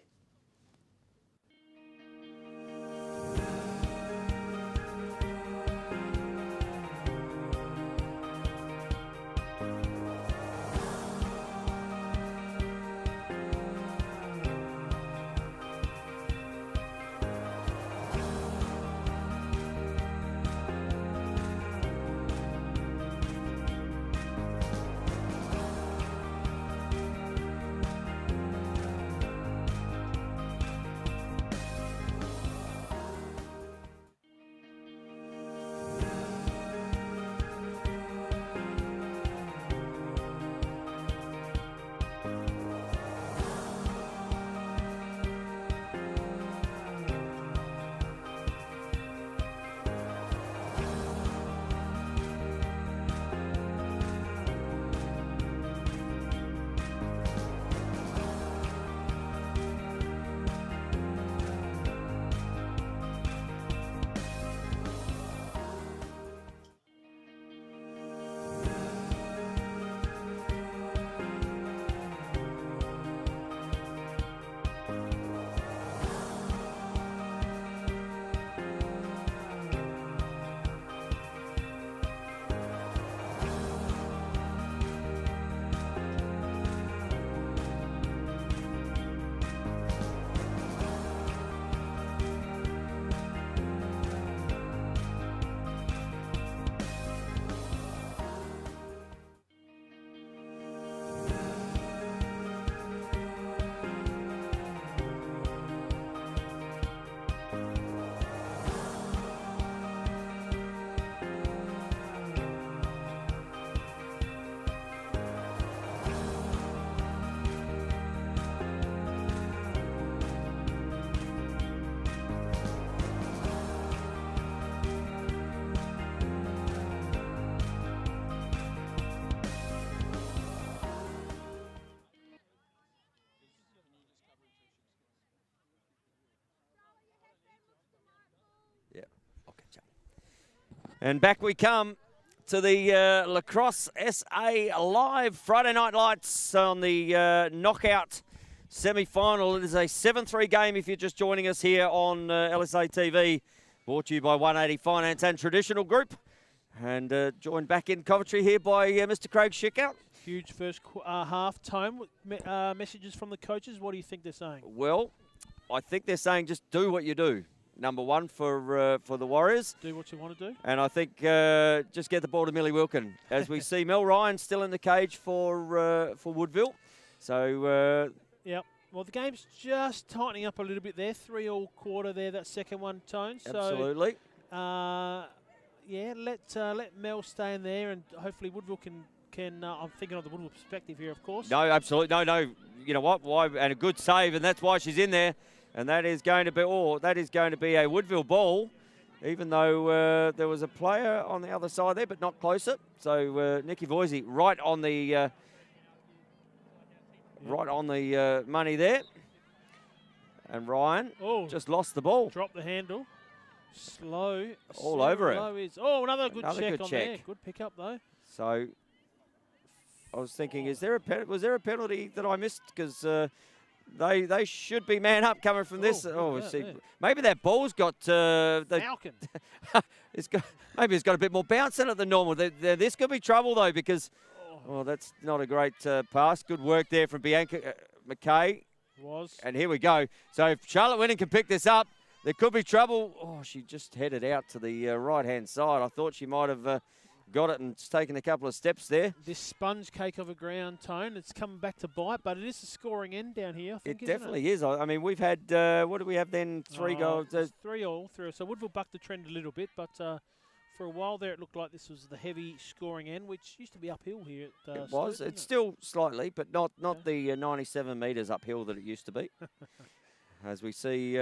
And back we come to the Lacrosse SA Live Friday Night Lights on the knockout semi-final. It is a 7-3 game if you're just joining us here on LSA TV. Brought to you by 180 Finance and Traditional Group. And joined back in Coventry here by Mr. Craig Schickout. Huge first half tone. Messages from the coaches. What do you think they're saying? Well, I think they're saying just do what you do. Number one for the Warriors. Do what you want to do. And I think just get the ball to Millie Wilkin. As we see Mel Ryan still in the cage for Woodville. So... Yep. Well, the game's just tightening up a little bit there. 3-all quarter there, that second one, Tone. So, absolutely. Yeah, let Mel stay in there, and hopefully Woodville can I'm thinking of the Woodville perspective here, of course. No, absolutely. No. You know what? Why? And a good save, and that's why she's in there. And that is going to be a Woodville ball, even though there was a player on the other side there, but not closer. So Nikki Voisey right on the money there. And Ryan just lost the ball. Dropped the handle. Slow. All over it. Another good check on there. Good pick up though. So I was thinking, was there a penalty that I missed? Because they should be man up coming from this. Maybe that ball's got Falcon. Maybe it's got a bit more bounce in it than normal. This could be trouble though, because that's not a great pass. Good work there from Bianca McKay. And here we go. So if Charlotte Winning can pick this up, there could be trouble. Oh, she just headed out to the right-hand side. I thought she might have got it and taken a couple of steps there. This sponge cake of a ground, Tone, it's coming back to bite, but it is a scoring end down here, I think, It definitely is. I mean, we've had, what do we have then? 3 goals. 3-all through. So Woodville bucked the trend a little bit, but for a while there it looked like this was the heavy scoring end, which used to be uphill here at It was. It's still slightly, but not the 97 metres uphill that it used to be. As we see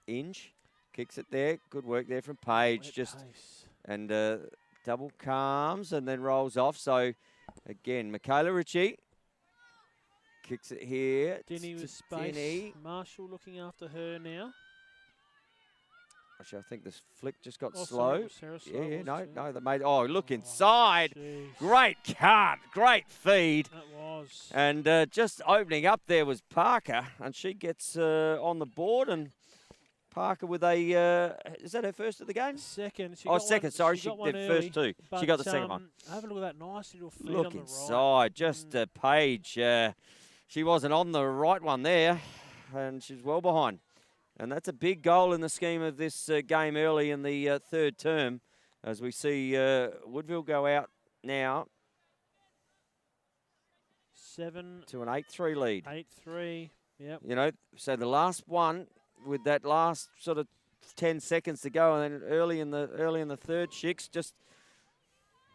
Inge kicks it there. Good work there from Page. And double calms and then rolls off. So, again, Michaela Ritchie kicks it here. Denny with space. Denny. Marshall looking after her now. Actually, I think this flick just got slow. slow. Yeah, no, they made. Oh, look inside. Geez. Great cut, great feed. That was. And just opening up there was Parker, and she gets on the board. And Parker with a, is that her first of the game? Second. Second, sorry. She did first two. She got the second one. Have a look at that nice little feed Look on the inside, right. just Page. She wasn't on the right one there, and she's well behind. And that's a big goal in the scheme of this game early in the third term, as we see Woodville go out now 7 to an 8-3 lead. 8-3, yep. You know, so the last one with that last sort of 10 seconds to go, and then early in the third, Shicks just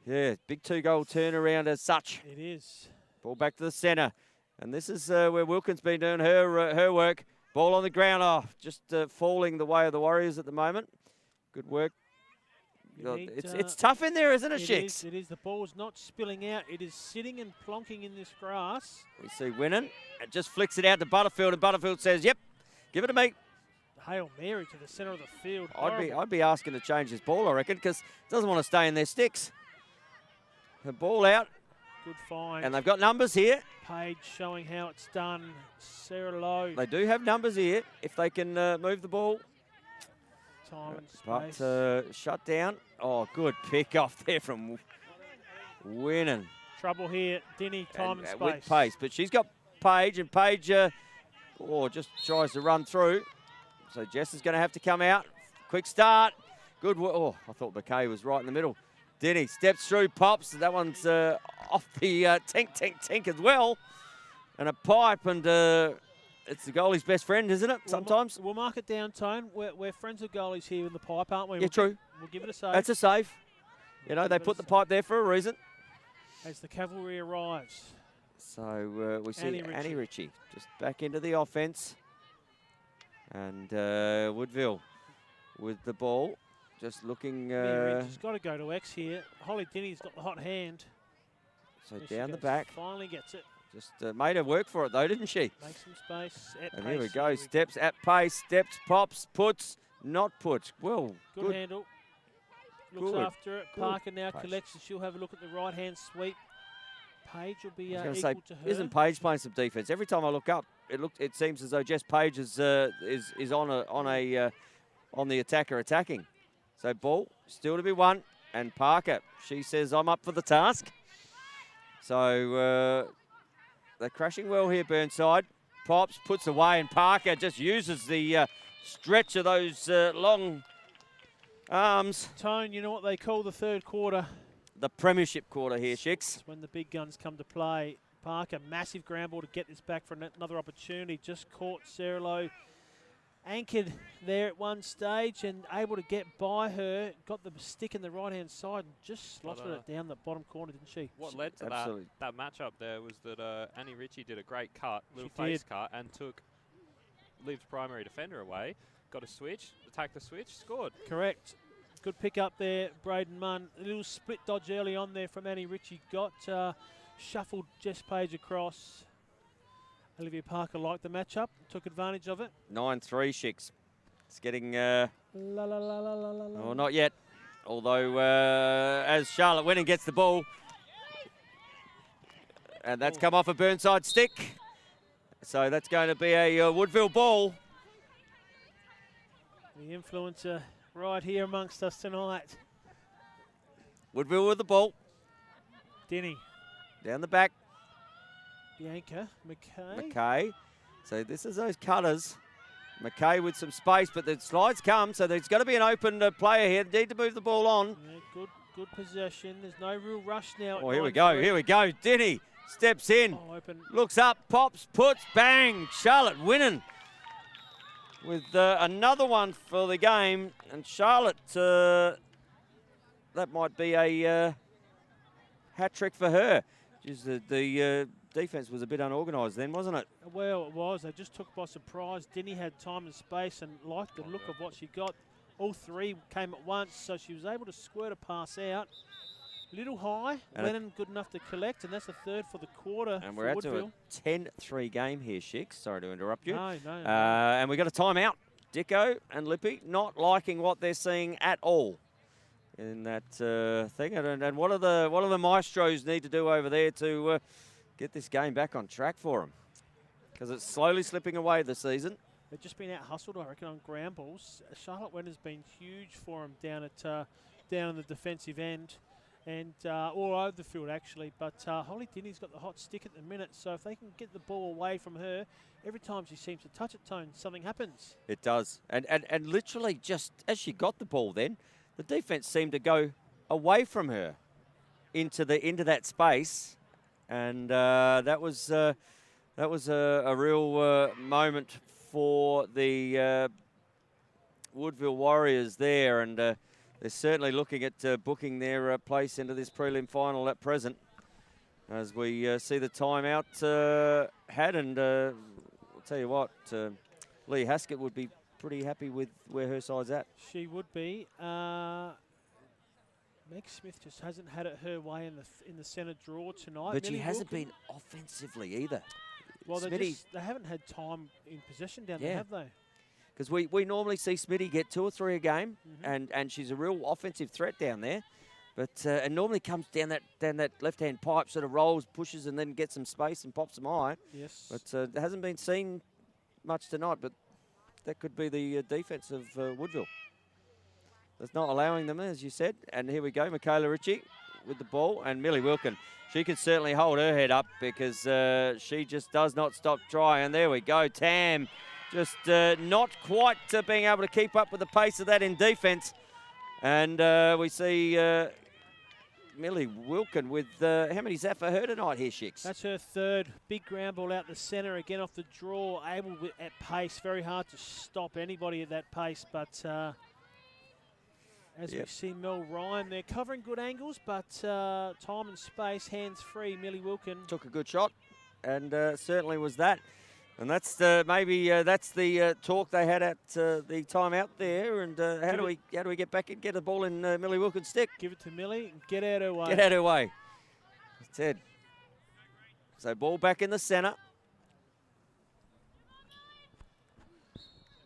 big 2-goal turnaround as such. It is. Ball back to the centre, and this is where Wilkins been doing her work. Ball on the ground, just falling the way of the Warriors at the moment. Good work. It's tough in there, isn't it, Shicks? It is. The ball's not spilling out. It is sitting and plonking in this grass. We see Winnan. It just flicks it out to Butterfield, and Butterfield says, yep, give it to me. Hail Mary to the centre of the field. I'd be asking to change his ball, I reckon, because it doesn't want to stay in their sticks. The ball out. Good find. And they've got numbers here. Page showing how it's done. Sarah Lowe. They do have numbers here if they can move the ball. Time and space. But shut down. Oh, good pick off there from Winnan. Trouble here. Denny, time and space. With pace. But she's got Page, and Page just tries to run through. So Jess is going to have to come out. Quick start. Good work. Oh, I thought McKay was right in the middle. Denny steps through, pops. That one's off the tink as well. And a pipe, and it's the goalie's best friend, isn't it, sometimes? We'll mark it down, Tone. We're friends of goalies here in the pipe, aren't we? Yeah, true. We'll give it a save. That's a save. You know, they put the pipe there for a reason. As the cavalry arrives. So we see Annie Ritchie just back into the offense. And Woodville with the ball. Just looking. She's got to go to X here. Holly Denny's got the hot hand. So down the back. Finally gets it. Just made her work for it though, didn't she? Make some space. And here we go. Steps at pace. Steps, pops, puts, not puts. Well, good handle. Looks after it. Parker now collects, and she'll have a look at the right hand sweep. Page will be equal to her. Isn't Page playing some defense? Every time I look up, it seems as though Jess Page is on the attacker attacking. So ball still to be won, and Parker, she says, I'm up for the task. So they're crashing well here, Burnside. Pops, puts away, and Parker just uses the stretch of those long arms. Tone, you know what they call the third quarter? The premiership quarter here, Shicks. It's when the big guns come to play. Parker, massive ground ball to get this back for another opportunity. Just caught Sarah Lowe anchored there at one stage and able to get by her. Got the stick in the right-hand side and just slotted it down the bottom corner, didn't she? What led to that matchup there was that Annie Ritchie did a great cut, cut, and leaves primary defender away. Got a switch, attacked the switch, scored. Correct. Good pick up there, Braden Munn. A little split dodge early on there from Annie Ritchie. Got shuffled Jess Page across. Olivia Parker liked the matchup, took advantage of it. 9-3, Shicks. It's getting... La, la, la, la, la, la, la. Well, not yet. Although, as Charlotte Winnan gets the ball, and that's come off a Burnside stick. So that's going to be a Woodville ball. The influencer right here amongst us tonight. Woodville with the ball. Denny. Down the back. Bianca. McKay. McKay. So this is those cutters. McKay with some space, but the slides come, so there's got to be an open player here. Need to move the ball on. Yeah, good possession. There's no real rush now. Oh, here we go. Here we go. Denny steps in. Oh, open. Looks up. Pops. Puts. Bang. Charlotte Winnan with another one for the game. And Charlotte, that might be a hat trick for her. She's the defence was a bit unorganised then, wasn't it? Well, it was. They just took by surprise. Denny had time and space and liked the look of what she got. All three came at once, so she was able to squirt a pass out. Little high, Lennon good enough to collect, and that's the third for the quarter. And we're out to a 10-3 game here, Shix. Sorry to interrupt you. No. And we got a timeout. Dicko and Lippy not liking what they're seeing at all in that thing. And what are the maestros need to do over there to get this game back on track for them? Because it's slowly slipping away this season. They've just been out hustled, I reckon, on ground balls. Charlotte Wenner's been huge for them down in the defensive end and all over the field, actually. But Holly Dinny's got the hot stick at the minute, so if they can get the ball away from her, every time she seems to touch it, Tone, something happens. It does. And literally just as she got the ball then, the defence seemed to go away from her into that space. And that was a real moment for the Woodville Warriors there, and they're certainly looking at booking their place into this prelim final at present. As we see the timeout had, and I'll tell you what, Lee Haskett would be pretty happy with where her side's at. She would be. Meg Smith just hasn't had it her way in the centre draw tonight. But she hasn't been offensively either. Well, they haven't had time in possession down there, have they? Because we normally see Smitty get 2 or 3 a game, and she's a real offensive threat down there. But it normally comes down that left-hand pipe, sort of rolls, pushes, and then gets some space and pops them high. Yes. But it hasn't been seen much tonight, but that could be the defence of Woodville. That's not allowing them, as you said. And here we go, Michaela Ritchie with the ball, and Millie Wilkin. She can certainly hold her head up because she just does not stop trying. And there we go, Tam just not quite being able to keep up with the pace of that in defence. And we see Millie Wilkin with, how many's that for her tonight here, Shix? That's her third. Big ground ball out the centre, again off the draw, able at pace. Very hard to stop anybody at that pace, but as we see Mel Ryan, they're covering good angles, but time and space, hands free. Millie Wilkin took a good shot, and certainly was that. And that's maybe that's the talk they had at the timeout there. And how do we get back and get the ball in Millie Wilkin's stick? Give it to Millie and get out her way. Get out her way. That's it. So ball back in the centre.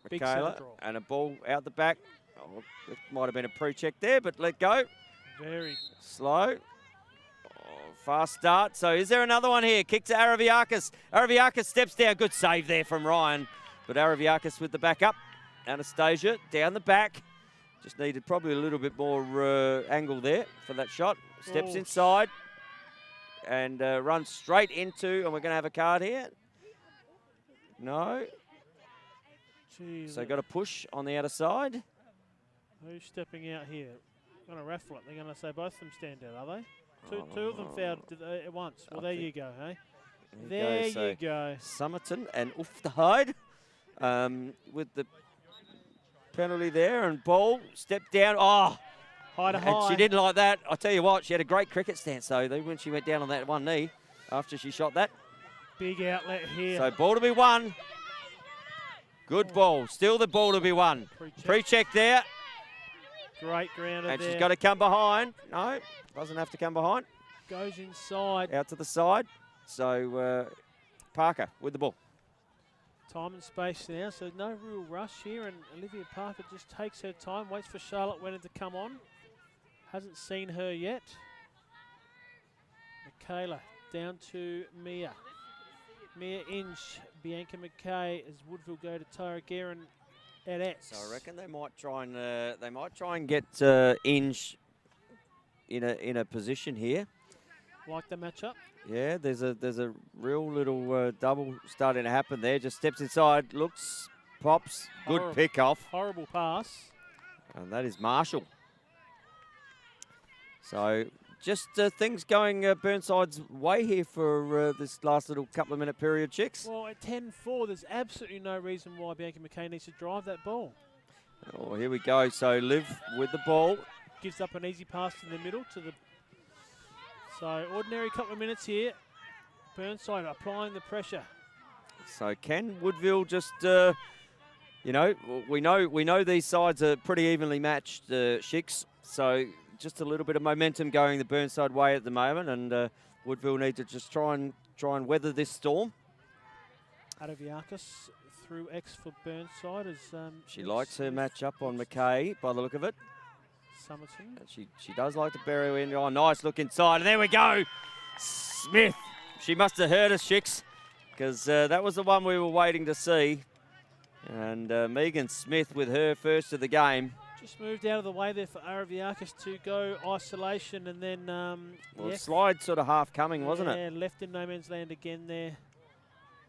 Big Michaela, and a ball out the back. Oh, it might have been a pre-check there, but let go. Very slow. Fast start. So is there another one here? Kick to Araviakis. Araviakis steps down. Good save there from Ryan. But Araviakis with the backup. Anastasia down the back. Just needed probably a little bit more angle there for that shot. Steps inside and runs straight into, and we're going to have a card here. No. Jeez, So got a push on the outer side. Who's stepping out here? Going to raffle it. They're going to say both of them stand out, are they? Two of them fouled at once. Well, there you go, hey? There you go. Summerton and Ufterhide with the penalty there, and ball stepped down. Oh, high to and high. She didn't like that. I'll tell you what, she had a great cricket stance, though, when she went down on that one knee after she shot that. Big outlet here. So ball to be won. Good ball. Still the ball to be won. Pre-check there. Great grounder and there. She's got to come behind. No, doesn't have to come behind. Goes inside. Out to the side. So Parker with the ball. Time and space now, so no real rush here, and Olivia Parker just takes her time, waits for Charlotte Wenner to come on. Hasn't seen her yet. Michaela down to Mia. Mia Inch, Bianca McKay as Woodville go to Tara Guerin at X. So I reckon they might try and get Inch in a position here. Like the matchup? Yeah, there's a real little double starting to happen there. Just steps inside, looks, pops, good pick off. Horrible pass. And that is Marshall. So just things going Burnside's way here for this last little couple of minute period, Chicks. Well, at 10-4, there's absolutely no reason why Bianca McKay needs to drive that ball. Oh, here we go. So Liv with the ball. Gives up an easy pass to the middle to the... So ordinary couple of minutes here. Burnside applying the pressure. So can Woodville just, you know, we know these sides are pretty evenly matched, Shicks. So just a little bit of momentum going the Burnside way at the moment, and Woodville need to just try and weather this storm. Araviakis through X for Burnside as she likes her match up on McKay by the look of it. Summerton. She does like to bury in. Oh, nice look inside, and there we go. Smith. She must have heard us, Shicks, because that was the one we were waiting to see. And Megan Smith with her first of the game. Just moved out of the way there for Araviakis to go isolation, and then well, slide sort of half coming, wasn't it? Yeah, left in no man's land again there.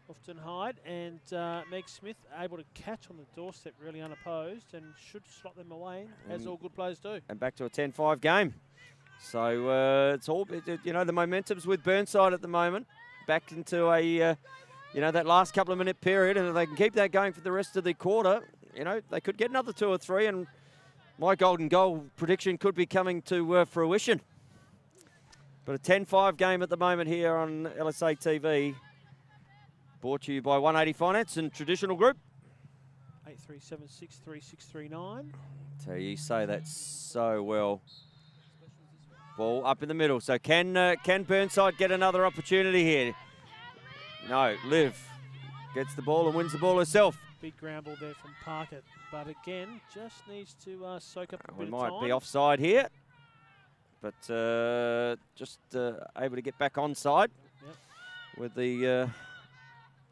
Often Hyde, and Meg Smith able to catch on the doorstep really unopposed and should slot them away, as all good players do. And back to a 10-5 game. So it's all, you know, the momentum's with Burnside at the moment. Back into a, you know, that last couple of minute period, and if they can keep that going for the rest of the quarter, you know, they could get another 2 or 3, and my golden goal prediction could be coming to fruition. But a 10-5 game at the moment here on LSA TV. Brought to you by 180 Finance and Traditional Group. 83763639. So you say that so well. Ball up in the middle. So can Burnside get another opportunity here? No, Liv gets the ball and wins the ball herself. Big ground ball there from Parker, but again, just needs to soak up a bit We of might time. be offside here, but just able to get back onside with the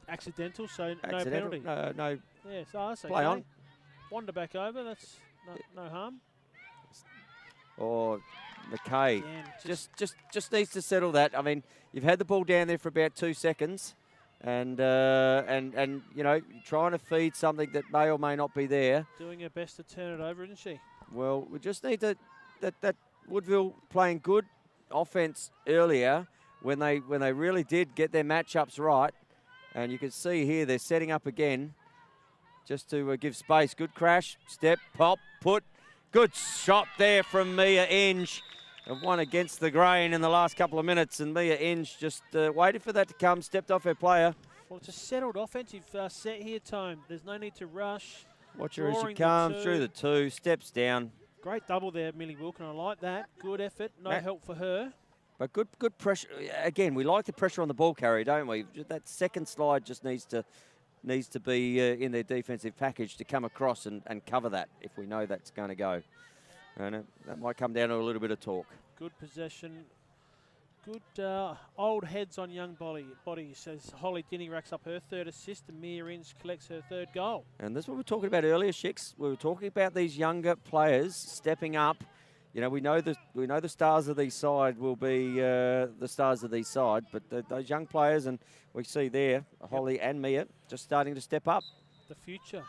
accidental, so no penalty. No. Yes, that's play on. Wander back over. That's no harm. Or McKay Again, just needs to settle that. I mean, you've had the ball down there for about 2 seconds, and you know, trying to feed something that may or may not be there. Doing her best to turn it over, isn't she? Well, we just need to that Woodville playing good offense earlier when they really did get their matchups right. And you can see here they're setting up again just to give space. Good crash, step, pop, put. Good shot there from Mia Inge. One against the grain in the last couple of minutes, and Mia Inge just waited for that to come, stepped off her player. Well, it's a settled offensive set here, Tone. There's no need to rush. Watch her as she comes through the 2, steps down. Great double there, Millie Wilkin. I like that. Good effort. No help for her. But good pressure. Again, we like the pressure on the ball carrier, don't we? That second slide just needs to be in their defensive package to come across and cover that if we know that's going to go. And that might come down to a little bit of talk. Good possession. Good old heads on young bodies as Holly Dinny racks up her 3rd assist and Mia Inge collects her 3rd goal. And this is what we were talking about earlier, Shicks. We were talking about these younger players stepping up. You know, we know the stars of these side will be the stars of these side, but those young players, and we see there, Holly and Mia, just starting to step up. The future.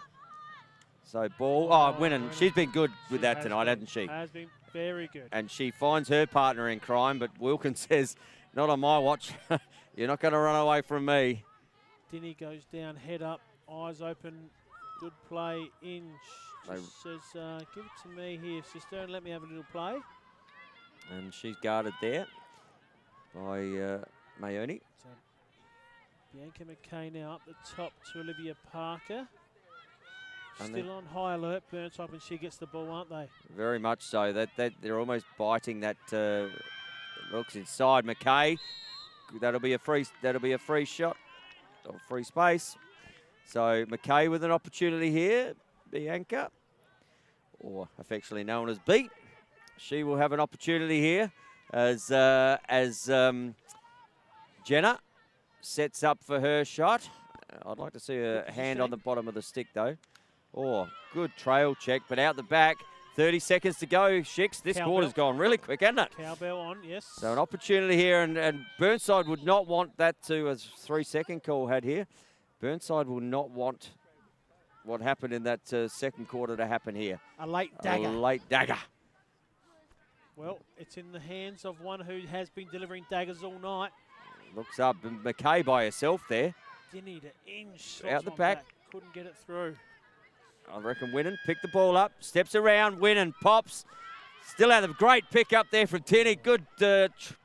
So ball, winning. She's been good with that tonight, hasn't she? Has been very good. And she finds her partner in crime, but Wilkins says, not on my watch. You're not going to run away from me. Dinny goes down, head up, eyes open. Good play, Inge. Just says, give it to me here, sister, and let me have a little play. And she's guarded there by Mayoni. So Bianca McKay now up the top to Olivia Parker. Still on high alert, Burnside when she gets the ball, aren't they? Very much so. That they're almost biting that. Looks inside McKay. That'll be a free shot or free space. So McKay with an opportunity here. Bianca, or affectionately known as Beat, she will have an opportunity here as Jenna sets up for her shot. I'd like to see her hand on the bottom of the stick though. Oh, good trail check, but out the back. 30 seconds to go, Shicks. This quarter's gone really quick, hasn't it? Cowbell on, yes. So an opportunity here, and Burnside would not want that to, as 3-second call had here. Burnside will not want what happened in that second quarter to happen here. A late dagger. A late dagger. Well, it's in the hands of one who has been delivering daggers all night. Looks up, McKay by herself there. Dinny to Inge. Out the back. Couldn't get it through. I reckon Winnan picked the ball up, steps around, Winnan pops. Still out of great pick up there from Tinny. Good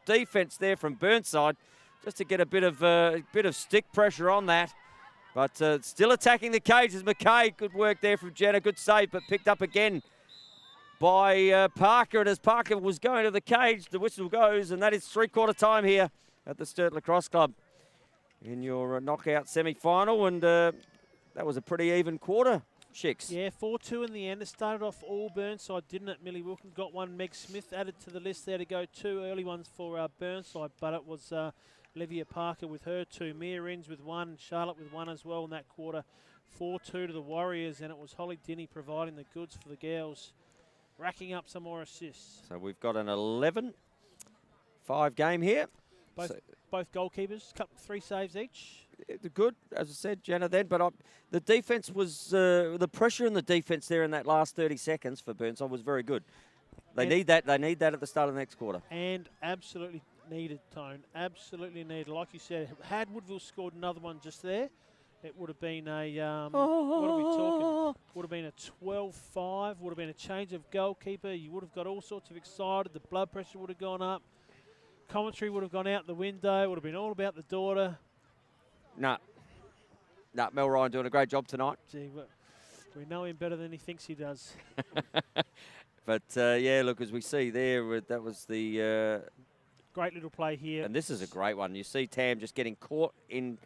defense there from Burnside. just to get a bit of stick pressure on that. But still attacking the cage is McKay. Good work there from Jenna. Good save, but picked up again by Parker. And as Parker was going to the cage, the whistle goes, and that is three-quarter time here at the Sturt Lacrosse Club in your knockout semi-final. And that was a pretty even quarter, Shicks. Yeah, 4-2 in the end. It started off all Burnside, didn't it? Millie Wilkins got one. Meg Smith added to the list there to go. Two early ones for Burnside, but it was Olivia Parker with her two. Mia Inns with one. Charlotte with one as well in that quarter. 4-2 to the Warriors, and it was Holly Dinny providing the goods for the girls, racking up some more assists. So we've got an 11-5 game here. Both goalkeepers, 3 saves each. Good, as I said, Jenna, then. But the defence was, the pressure in the defence there in that last 30 seconds for Burnside was very good. They need that. They need that at the start of the next quarter. And absolutely needed, Tone. Absolutely needed. Like you said, had Woodville scored another one just there, it would have been a, what are we talking? Would have been a 12-5, would have been a change of goalkeeper. You would have got all sorts of excited. The blood pressure would have gone up. Commentary would have gone out the window. Would have been all about the daughter. No, Mel Ryan doing a great job tonight. Gee, we know him better than he thinks he does. But, yeah, look, as we see there, that was the... great little play here. And this is a great one. You see Tam just getting caught in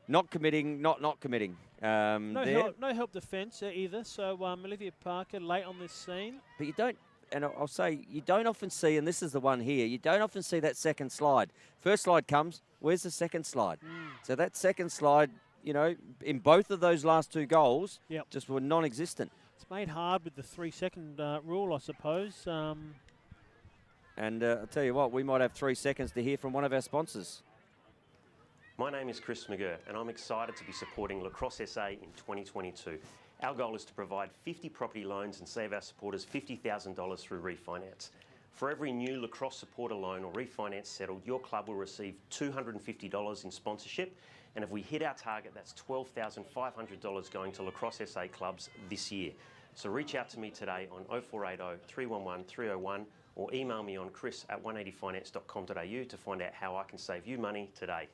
not committing, not committing. No help defence either. So Olivia Parker late on this scene. But you don't, and I'll say, you don't often see, and this is the one here, you don't often see that second slide. First slide comes, where's the second slide? So that second slide, you know, in both of those last two goals, just were non-existent. It's made hard with the 3-second rule, I suppose. And I'll tell you what, we might have 3 seconds to hear from one of our sponsors. My name is Chris McGurr, and I'm excited to be supporting Lacrosse SA in 2022. Our goal is to provide 50 property loans and save our supporters $50,000 through refinance. For every new Lacrosse supporter loan or refinance settled, your club will receive $250 in sponsorship. And if we hit our target, that's $12,500 going to Lacrosse SA clubs this year. So reach out to me today on 0480 311 301 or email me on chris@180finance.com.au to find out how I can save you money today.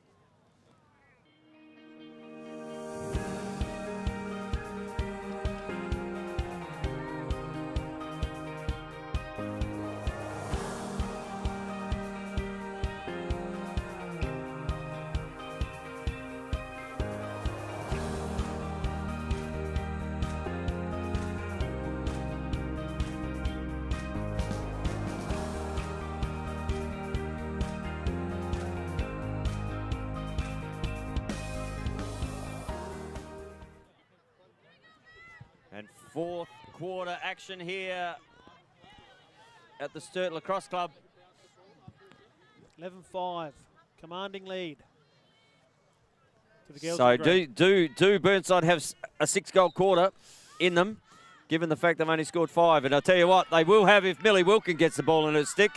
And fourth quarter action here at the Sturt Lacrosse Club. 11-5, commanding lead. To the girls. So do Burnside have a 6-goal quarter in them, given the fact they've only scored 5? And I'll tell you what, they will have if Millie Wilkin gets the ball in her stick.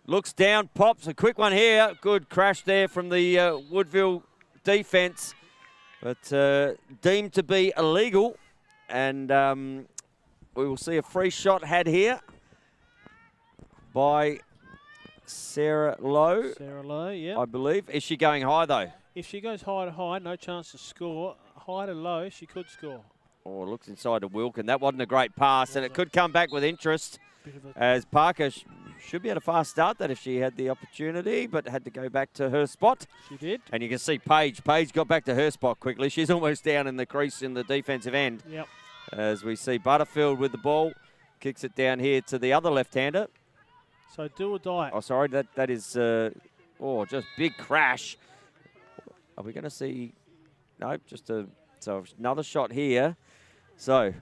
Looks down, pops, a quick one here. Good crash there from the Woodville defence, but deemed to be illegal. And we will see a free shot had here by Sarah Lowe. Sarah Lowe, yeah. I believe. Is she going high, though? If she goes high to high, no chance to score. High to low, she could score. Oh, looks inside to Wilkin. That wasn't a great pass, and it could come back with interest. As Parker should be at a fast start that if she had the opportunity, but had to go back to her spot. She did. And you can see Paige. Paige got back to her spot quickly. She's almost down in the crease in the defensive end. Yep. As we see Butterfield with the ball. Kicks it down here to the other left-hander. So do or die. Oh, sorry. That is, just big crash. Are we going to see? No, so another shot here. So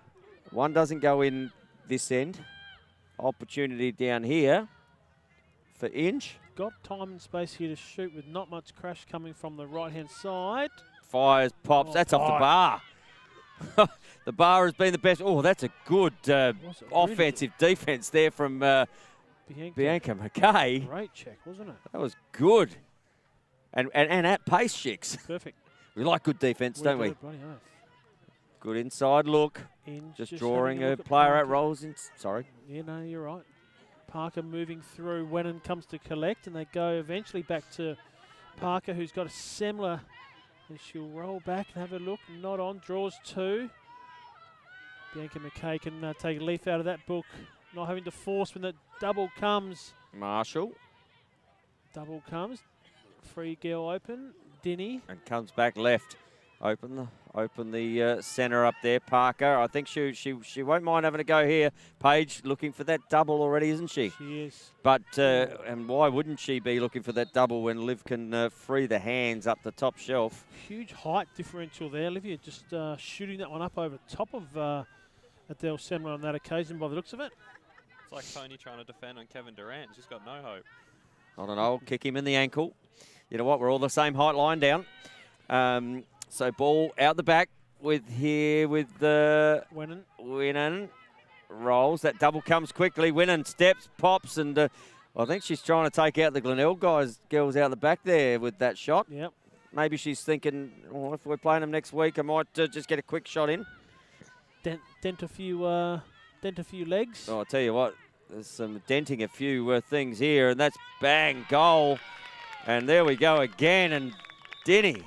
one doesn't go in this end. Opportunity down here for Inge. Got time and space here to shoot with not much crash coming from the right-hand side. Fires, pops. That's off the bar. The bar has been the best. Oh, that's a good offensive defense there from Bianca McKay. Great check, wasn't it? That was good. And at pace, Shicks. Perfect. We like good defense, don't we? Good inside look. Just drawing a player out, rolls in. Sorry. Yeah, no, you're right. Parker moving through. Wennon comes to collect, and they go eventually back to Parker, who's got a similar, and she'll roll back and have a look. Not on, draws 2. Bianca McKay can take a leaf out of that book. Not having to force when the double comes. Marshall. Double comes. Free girl open. Dinny. And comes back left. Open the centre up there, Parker. I think she won't mind having a go here. Paige looking for that double already, isn't she? She is. But, and why wouldn't she be looking for that double when Liv can free the hands up the top shelf? Huge height differential there. Olivia just shooting that one up over top of Adele Semler on that occasion by the looks of it. It's like Tony trying to defend on Kevin Durant. She's got no hope. I don't know. Kick him in the ankle. You know what? We're all the same height line down. So ball out the back with Winnan. Rolls. That double comes quickly. Winnan steps, pops, and I think she's trying to take out the Glenelg girls out the back there with that shot. Yep. Maybe she's thinking, oh, if we're playing them next week, I might just get a quick shot in. Dent a few legs. Oh, I'll tell you what, there's some denting a few things here, and that's bang, goal. And there we go again, and Denny,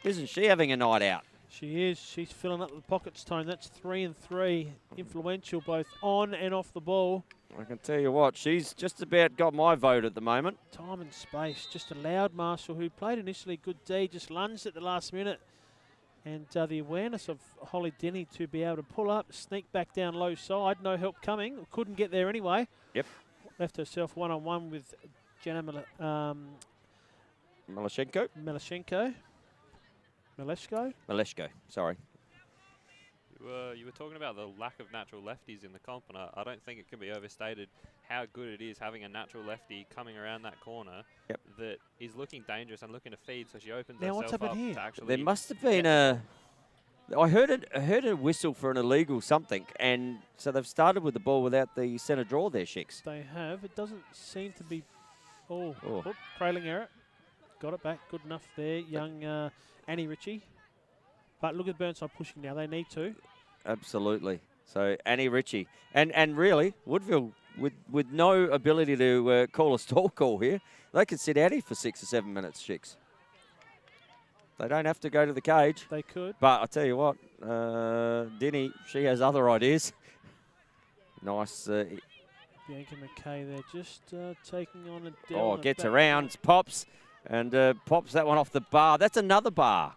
isn't she having a night out? She is. She's filling up the pockets, Tone. That's 3 and 3. Influential both on and off the ball. I can tell you what, she's just about got my vote at the moment. Time and space. Just allowed Marshall, who played initially good D, just lunged at the last minute. And the awareness of Holly Denny to be able to pull up, sneak back down low side. No help coming. Couldn't get there anyway. Yep. Left herself one-on-one with Jenna Maleshko, sorry. You were talking about the lack of natural lefties in the comp, and I don't think it can be overstated how good it is having a natural lefty coming around that corner that is looking dangerous and looking to feed, so she opens herself up to actually... There must have been I heard a whistle for an illegal something, and so they've started with the ball without the centre draw there, Shicks. They have. It doesn't seem to be... trailing error. Got it back. Good enough there, young Annie Ritchie. But look at Burnside pushing now. They need to. Absolutely. So Annie Ritchie. And really, Woodville, with no ability to call a stall call here, they could sit out here for 6 or 7 minutes, Chicks. They don't have to go to the cage. They could. But I'll tell you what, Denny, she has other ideas. Nice. Bianca McKay there just taking on a gets around, pops, and pops that one off the bar. That's another bar.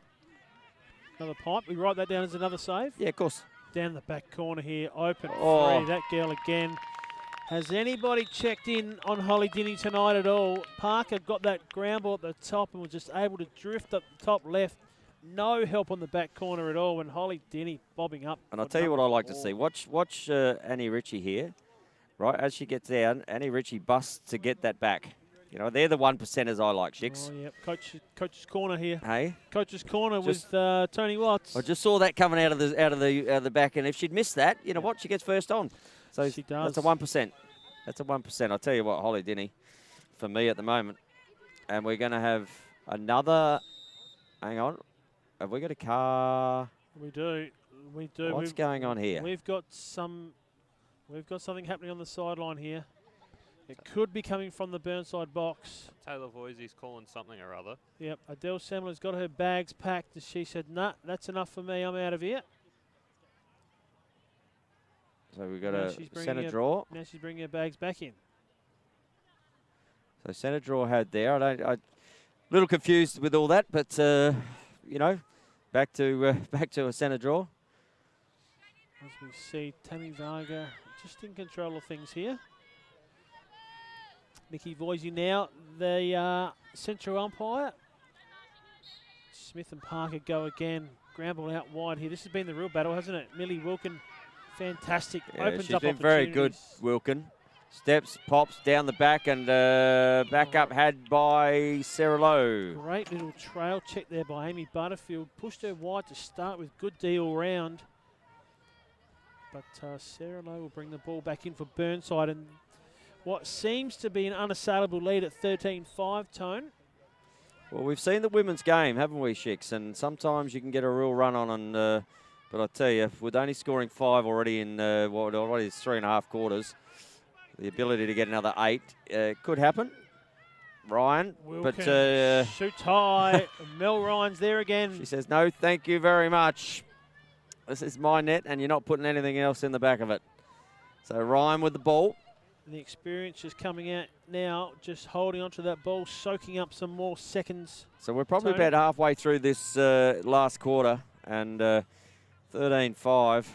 Another pipe. We write that down as another save. Yeah, of course. Down the back corner here, open free. That girl again. Has anybody checked in on Holly Denny tonight at all? Parker got that ground ball at the top and was just able to drift up the top left. No help on the back corner at all, and Holly Denny bobbing up. And I'll tell you what I like to see. Watch Annie Ritchie here. Right, as she gets down, Annie Ritchie busts to get that back. You know, they're the 1%ers I like, Shicks. Oh, yeah. Coach's corner here. Hey? Coach's corner with Tony Watts. I just saw that coming out of the back, and if she'd missed that, you know what, she gets first on. So she does. That's a 1%. That's a 1%. I'll tell you what, Holly Denny, for me at the moment. And we're going to have another... Hang on. Have we got a car? We do. We do. What's going on here? We've got something happening on the sideline here. It could be coming from the Burnside box. Taylor Voisey's calling something or other. Yep, Adele Semler's got her bags packed. And she said, nah, that's enough for me. I'm out of here. So we've got a centre draw. Now she's bringing her bags back in. So centre draw had there. I'm a little confused with all that, but, you know, back to a centre draw. As we see Tammy Varga just in control of things here. Nikki Voisey now, the central umpire. Smith and Parker go again. Ground ball out wide here. This has been the real battle, hasn't it? Millie Wilkin, fantastic. Opens she's up been very good, Wilkin. Steps, pops down the back, and back up had by Sarah Lowe. Great little trail check there by Amy Butterfield. Pushed her wide to start with, good D all round. But Sarah Lowe will bring the ball back in for Burnside, and what seems to be an unassailable lead at 13-5, Tone. Well, we've seen the women's game, haven't we, Shicks? And sometimes you can get a real run on, and but I tell you, with only scoring 5 already in already is 3.5 quarters, the ability to get another 8 could happen. Ryan. Wilkin But shoots high. Mel Ryan's there again. she says, no, thank you very much. This is my net, and you're not putting anything else in the back of it. So Ryan with the ball. And the experience is coming out now, just holding onto that ball, soaking up some more seconds. So we're probably Tony? about halfway through this last quarter, and 13-5.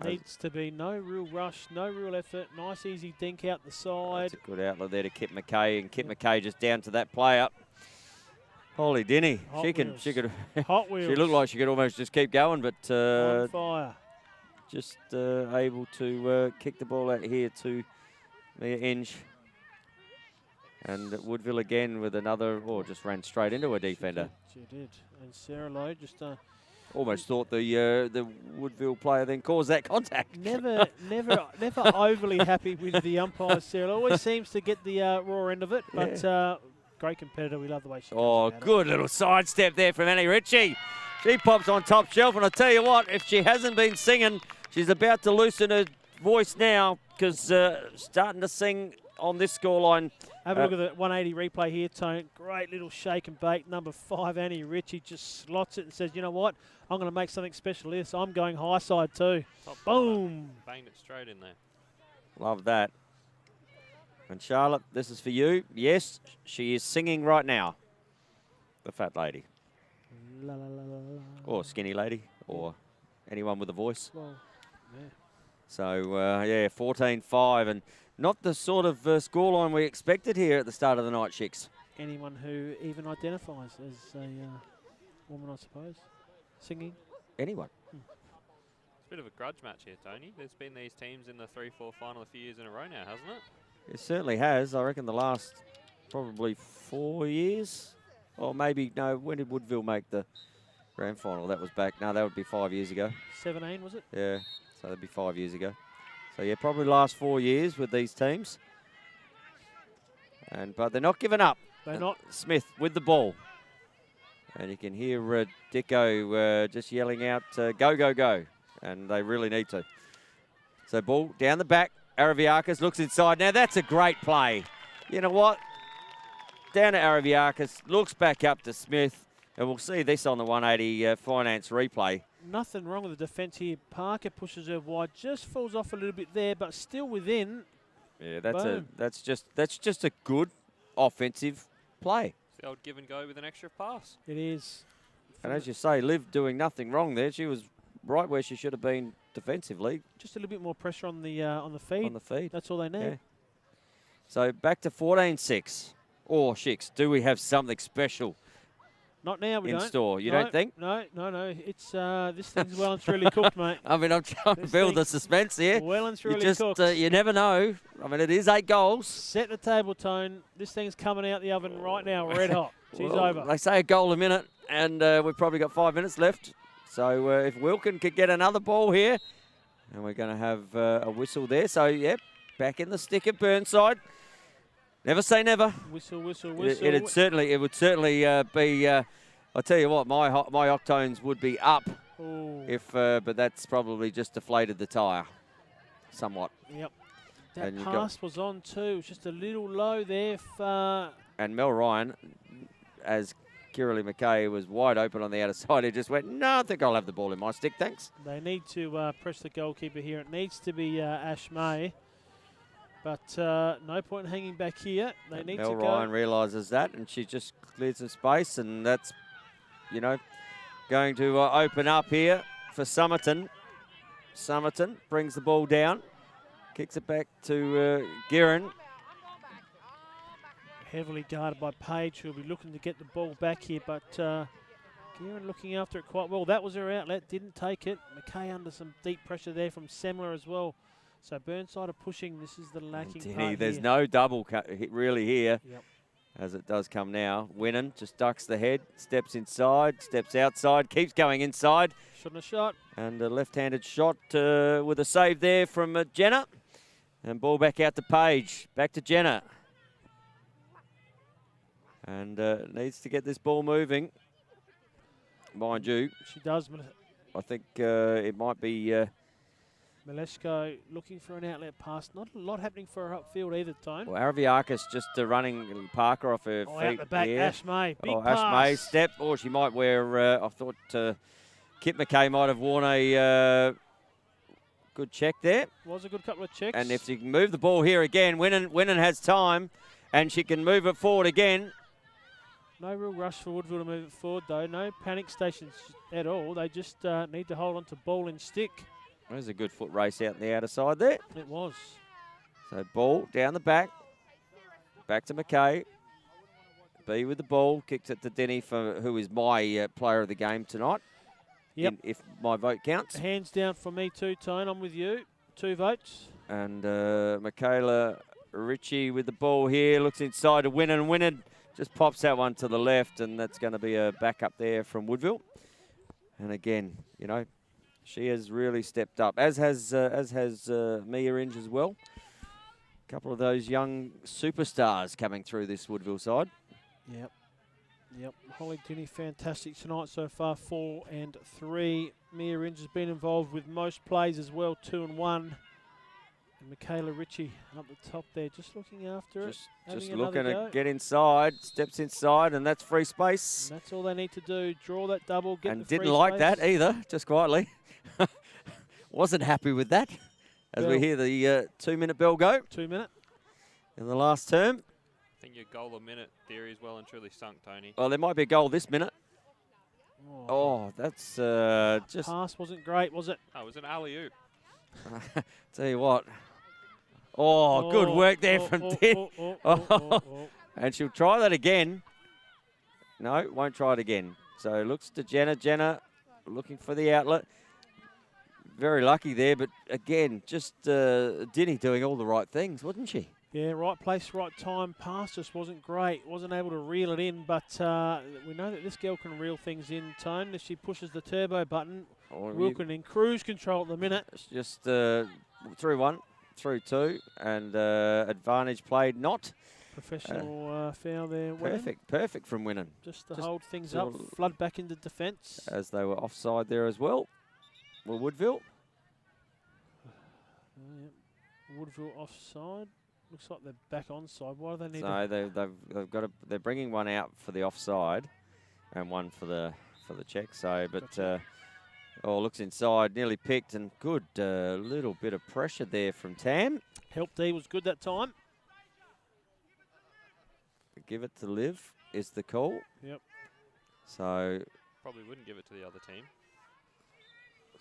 Needs to be no real rush, no real effort. Nice easy dink out the side. That's a good outlet there to Kip McKay, and Kip McKay just down to that player. Holy Dinny, she could. Hot Wheels. She looked like she could almost just keep going, but On fire. just able to kick the ball out here to Mia Inge. And Woodville again with another, just ran straight into a defender. She did. And Sarah Lowe just Almost thought the Woodville player then caused that contact. never overly happy with the umpire. Sarah always seems to get the raw end of it, but great competitor. We love the way she goes about Good little sidestep there from Annie Ritchie. She pops on top shelf, and I tell you what, if she hasn't been singing, she's about to loosen her voice now, because starting to sing on this scoreline. Have a look at the 180 replay here, Tone. Great little shake and bake. Number 5, Annie Ritchie, just slots it and says, you know what? I'm going to make something special here, so I'm going high side too. Boom. Banged it straight in there. Love that. And Charlotte, this is for you. Yes, she is singing right now. The fat lady. La, la, la, la, la. Or skinny lady. Or anyone with a voice. Well, yeah. So, 14-5. And not the sort of scoreline we expected here at the start of the night, Chicks. Anyone who even identifies as a woman, I suppose, singing. Anyone. It's a bit of a grudge match here, Tony. There's been these teams in the 3-4 final a few years in a row now, hasn't it? It certainly has. I reckon the last probably 4 years. Or maybe, no, when did Woodville make the grand final? That was back. No, that would be 5 years ago. 17, was it? Yeah, so that'd be 5 years ago. So, yeah, probably last 4 years with these teams. But they're not giving up. They're not. Smith with the ball. And you can hear Dicko just yelling out, go, go, go. And they really need to. So ball down the back. Araviakis looks inside. Now, that's a great play. You know what? Down to Araviakis, looks back up to Smith. And we'll see this on the 180 finance replay. Nothing wrong with the defence here. Parker pushes her wide, just falls off a little bit there, but still within. Yeah, that's just a good offensive play. It's the old give and go with an extra pass. It is. And as you say, Liv doing nothing wrong there. She was right where she should have been defensively. Just a little bit more pressure on the feed. On the feed. That's all they need. Yeah. So back to 14-6. Or Shicks, do we have something special Not now, we in don't. store? You No, don't think? No. It's this thing's well and truly cooked, mate. I mean, I'm trying to build the suspense here. Well and truly You just, cooked. you never know. I mean, it is 8 goals. Set the table, Tone. This thing's coming out the oven right now, red hot. She's Well, over. They say a goal a minute, and we've probably got 5 minutes left. So if Wilkin could get another ball here, and we're going to have a whistle there. So, yep, back in the stick at Burnside. Never say never. Whistle, whistle, It whistle. would certainly be. I'll tell you what, my octones would be up Ooh. but that's probably just deflated the tyre, somewhat. Yep. That And you pass was on too. It's just a little low there. And Mel Ryan, as Kiralee McKay was wide open on the outer side, he just went, no, I think I'll have the ball in my stick, thanks. They need to press the goalkeeper here. It needs to be Ash May. But no point in hanging back here. They need Mel to Ryan go. realises that, and she just cleared some space, and that's, going to open up here for Somerton. Somerton brings the ball down, kicks it back to Guerin. Heavily guarded by Page, who'll be looking to get the ball back here, but Guerin looking after it quite well. That was her outlet, didn't take it. McKay under some deep pressure there from Semler as well. So Burnside are pushing. This is the lacking part There's here. no double really here, Yep. as it does come now. Winnan just ducks the head, steps inside, steps outside, keeps going inside. Shouldn't have shot. And a left-handed shot with a save there from Jenner. And ball back out to Page. Back to Jenner. And needs to get this ball moving. Mind you, She does, but I think it might be Maleshko looking for an outlet pass. Not a lot happening for her upfield either, Tone. Well, Araviakis just running Parker off her feet. Out the back, here. Ash May. Big pass. Ash May step. Or she might wear, I thought Kip McKay might have worn a good check there. Was a good couple of checks. And if she can move the ball here again, Winnan has time, and she can move it forward again. No real rush for Woodville to move it forward, though. No panic stations at all. They just need to hold on to ball and stick. There's a good foot race out on the outer side there. It was. So ball down the back. Back to McKay. B with the ball. Kicks it to Denny, who is my player of the game tonight. Yep. If my vote counts. Hands down for me too, Tone. I'm with you. 2 votes. And Michaela Ritchie with the ball here. Looks inside to Winnan. Winnan just pops that one to the left, and that's going to be a backup there from Woodville. And again, you know, she has really stepped up, as has Mia Inge as well. A couple of those young superstars coming through this Woodville side. Yep. Yep. Holly Denny, fantastic tonight so far, 4 and 3. Mia Inge has been involved with most plays as well, 2 and 1. And Michaela Ritchie up the top there, just looking after it. Just looking to get inside, steps inside, and that's free space. And that's all they need to do, draw that double, get and the free didn't like space. that either, just quietly. Wasn't happy with that. As we hear the 2-minute bell go. 2 minute. In the last term. I think your goal a minute theory is well and truly sunk, Tony. Well, there might be a goal this minute. Oh, that's just... Pass wasn't great, was it? Oh, it was an alley-oop. Tell you what. Oh, good work there from Tin. And she'll try that again. No, won't try it again. So looks to Jenna. Jenna looking for the outlet. Very lucky there, but again, just Dinny doing all the right things, wasn't she? Yeah, right place, right time. Pass just wasn't great. Wasn't able to reel it in, but we know that this girl can reel things in, Tone. If she pushes the turbo button, Wilkin in cruise control at the minute. It's just through 1, through 2, and advantage played not. Professional foul there. Perfect from Winnan. Just to hold things up, flood back into defence. As they were offside there as well. Well, Woodville. Woodville offside. Looks like they're back onside. Why do they need? No, they've got they're bringing one out for the offside, and one for the check. So, but looks inside, nearly picked, and good little bit of pressure there from Tam. Help D was good that time. Give it to Liv is the call. Yep. So probably wouldn't give it to the other team.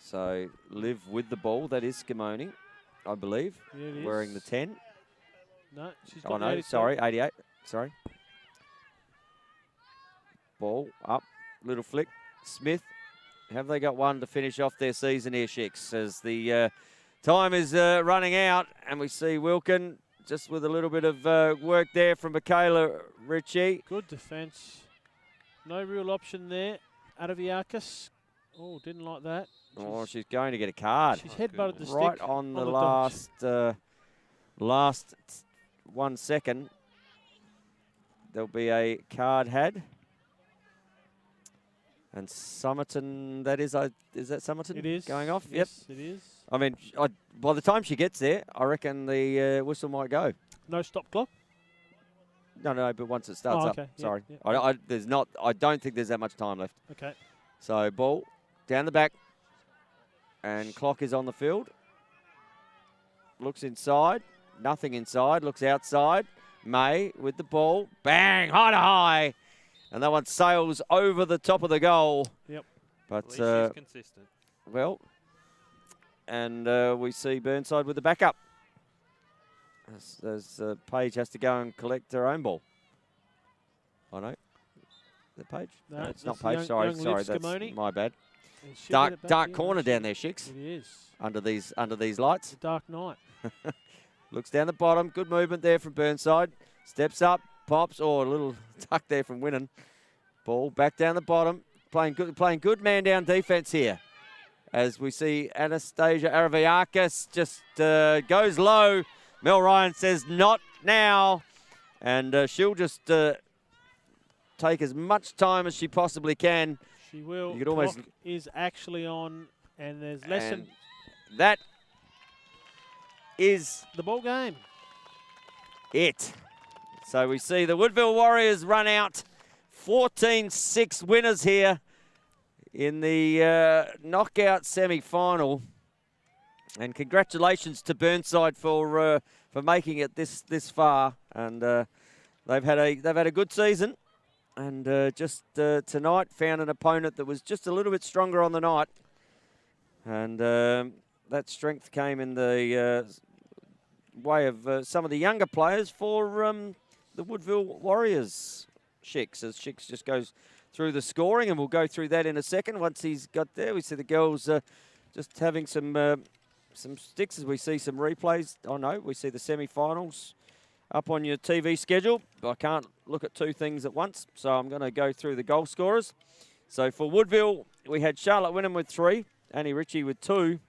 So Liv with the ball. That is Scimone, I believe, wearing the 10. No, she's got 88. Sorry, 88. Sorry. Ball up, little flick. Smith, have they got one to finish off their season here, Shicks? As the time is running out, and we see Wilkin just with a little bit of work there from Michaela Ritchie. Good defence. No real option there. Araviakis. Oh, didn't like that. She's going to get a card. She's headbutted the stick. Right on the last 1 second. There'll be a card had. And Somerton, that is that Somerton? It is. Going off? Yes, Yep. it is. I mean, by the time she gets there, I reckon the whistle might go. No stop clock? No, but once it starts okay. up. Sorry. Yep. I don't think there's that much time left. Okay. So ball down the back. And clock is on the field. Looks inside. Nothing inside. Looks outside. May with the ball. Bang! High to high. And that one sails over the top of the goal. Yep. But, at least she's consistent. Well, and we see Burnside with the backup. As Paige has to go and collect her own ball. Oh, no. The Paige? No, it's not Paige. Sorry, that's Scimone. my bad. Dark corner down there, Shicks. It is. Under these lights. It's a dark night. Looks down the bottom. Good movement there from Burnside. Steps up, pops. Oh, a little tuck there from Winnan. Ball back down the bottom. Playing good man down defence here. As we see Anastasia Araviakis just goes low. Mel Ryan says not now. And she'll just take as much time as she possibly can. She will. You could almost Clock is actually on, and there's less than... That is the ball game. It. So we see the Woodville Warriors run out 14-6 winners here in the knockout semi-final. And congratulations to Burnside for making it this far. And they've had a good season. And just tonight found an opponent that was just a little bit stronger on the night. And that strength came in the way of some of the younger players for the Woodville Warriors. Shix, as Shix just goes through the scoring, and we'll go through that in a second. Once he's got there, we see the girls just having some sticks as we see some replays. Oh no, we see the semi-finals up on your TV schedule. I can't look at two things at once, so I'm going to go through the goal scorers. So for Woodville, we had Charlotte Wynnum with 3, Annie Ritchie with 2,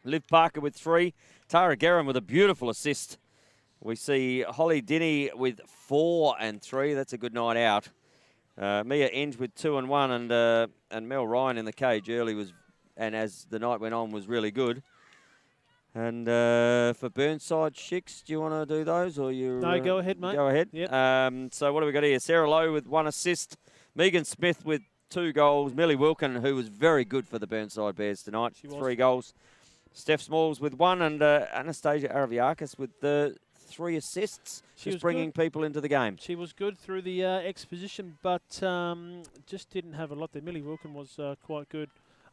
Liv Parker with 3, Tara Guerin with a beautiful assist. We see Holly Dinny with 4 and 3. That's a good night out. Mia Enge with 2 and 1, and Mel Ryan in the cage early was, and as the night went on, was really good. And for Burnside, Shix, do you want to do those, or you? No, go ahead, mate. Go ahead. Yep. So what do we got here? Sarah Lowe with 1 assist, Megan Smith with 2 goals, Millie Wilkin, who was very good for the Burnside Bears tonight, 3 goals. Steph Smalls with 1, and Anastasia Araviakis with 3 assists. She's bringing people into the game. She was good through the exposition, but just didn't have a lot there. Millie Wilkin was quite good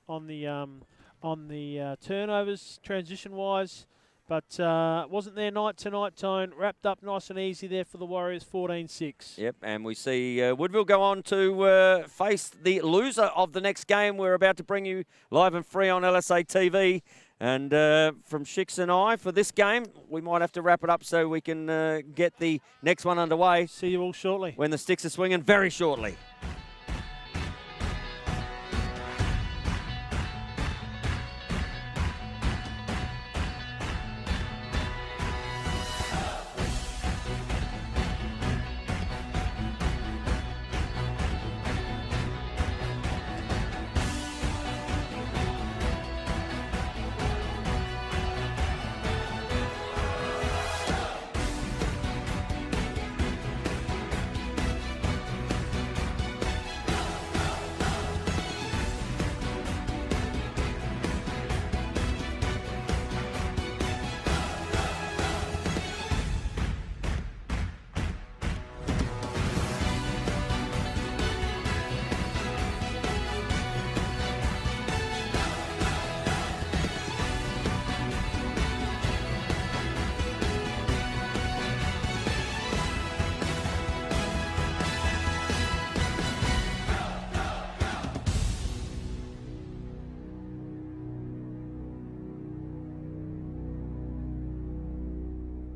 on the turnovers, transition-wise, but wasn't their night tonight, Tone. Wrapped up nice and easy there for the Warriors, 14-6. Yep, and we see Woodville go on to face the loser of the next game. We're about to bring you live and free on LSA TV. And from Shix and I, for this game, we might have to wrap it up so we can get the next one underway. See you all shortly. When the sticks are swinging, very shortly.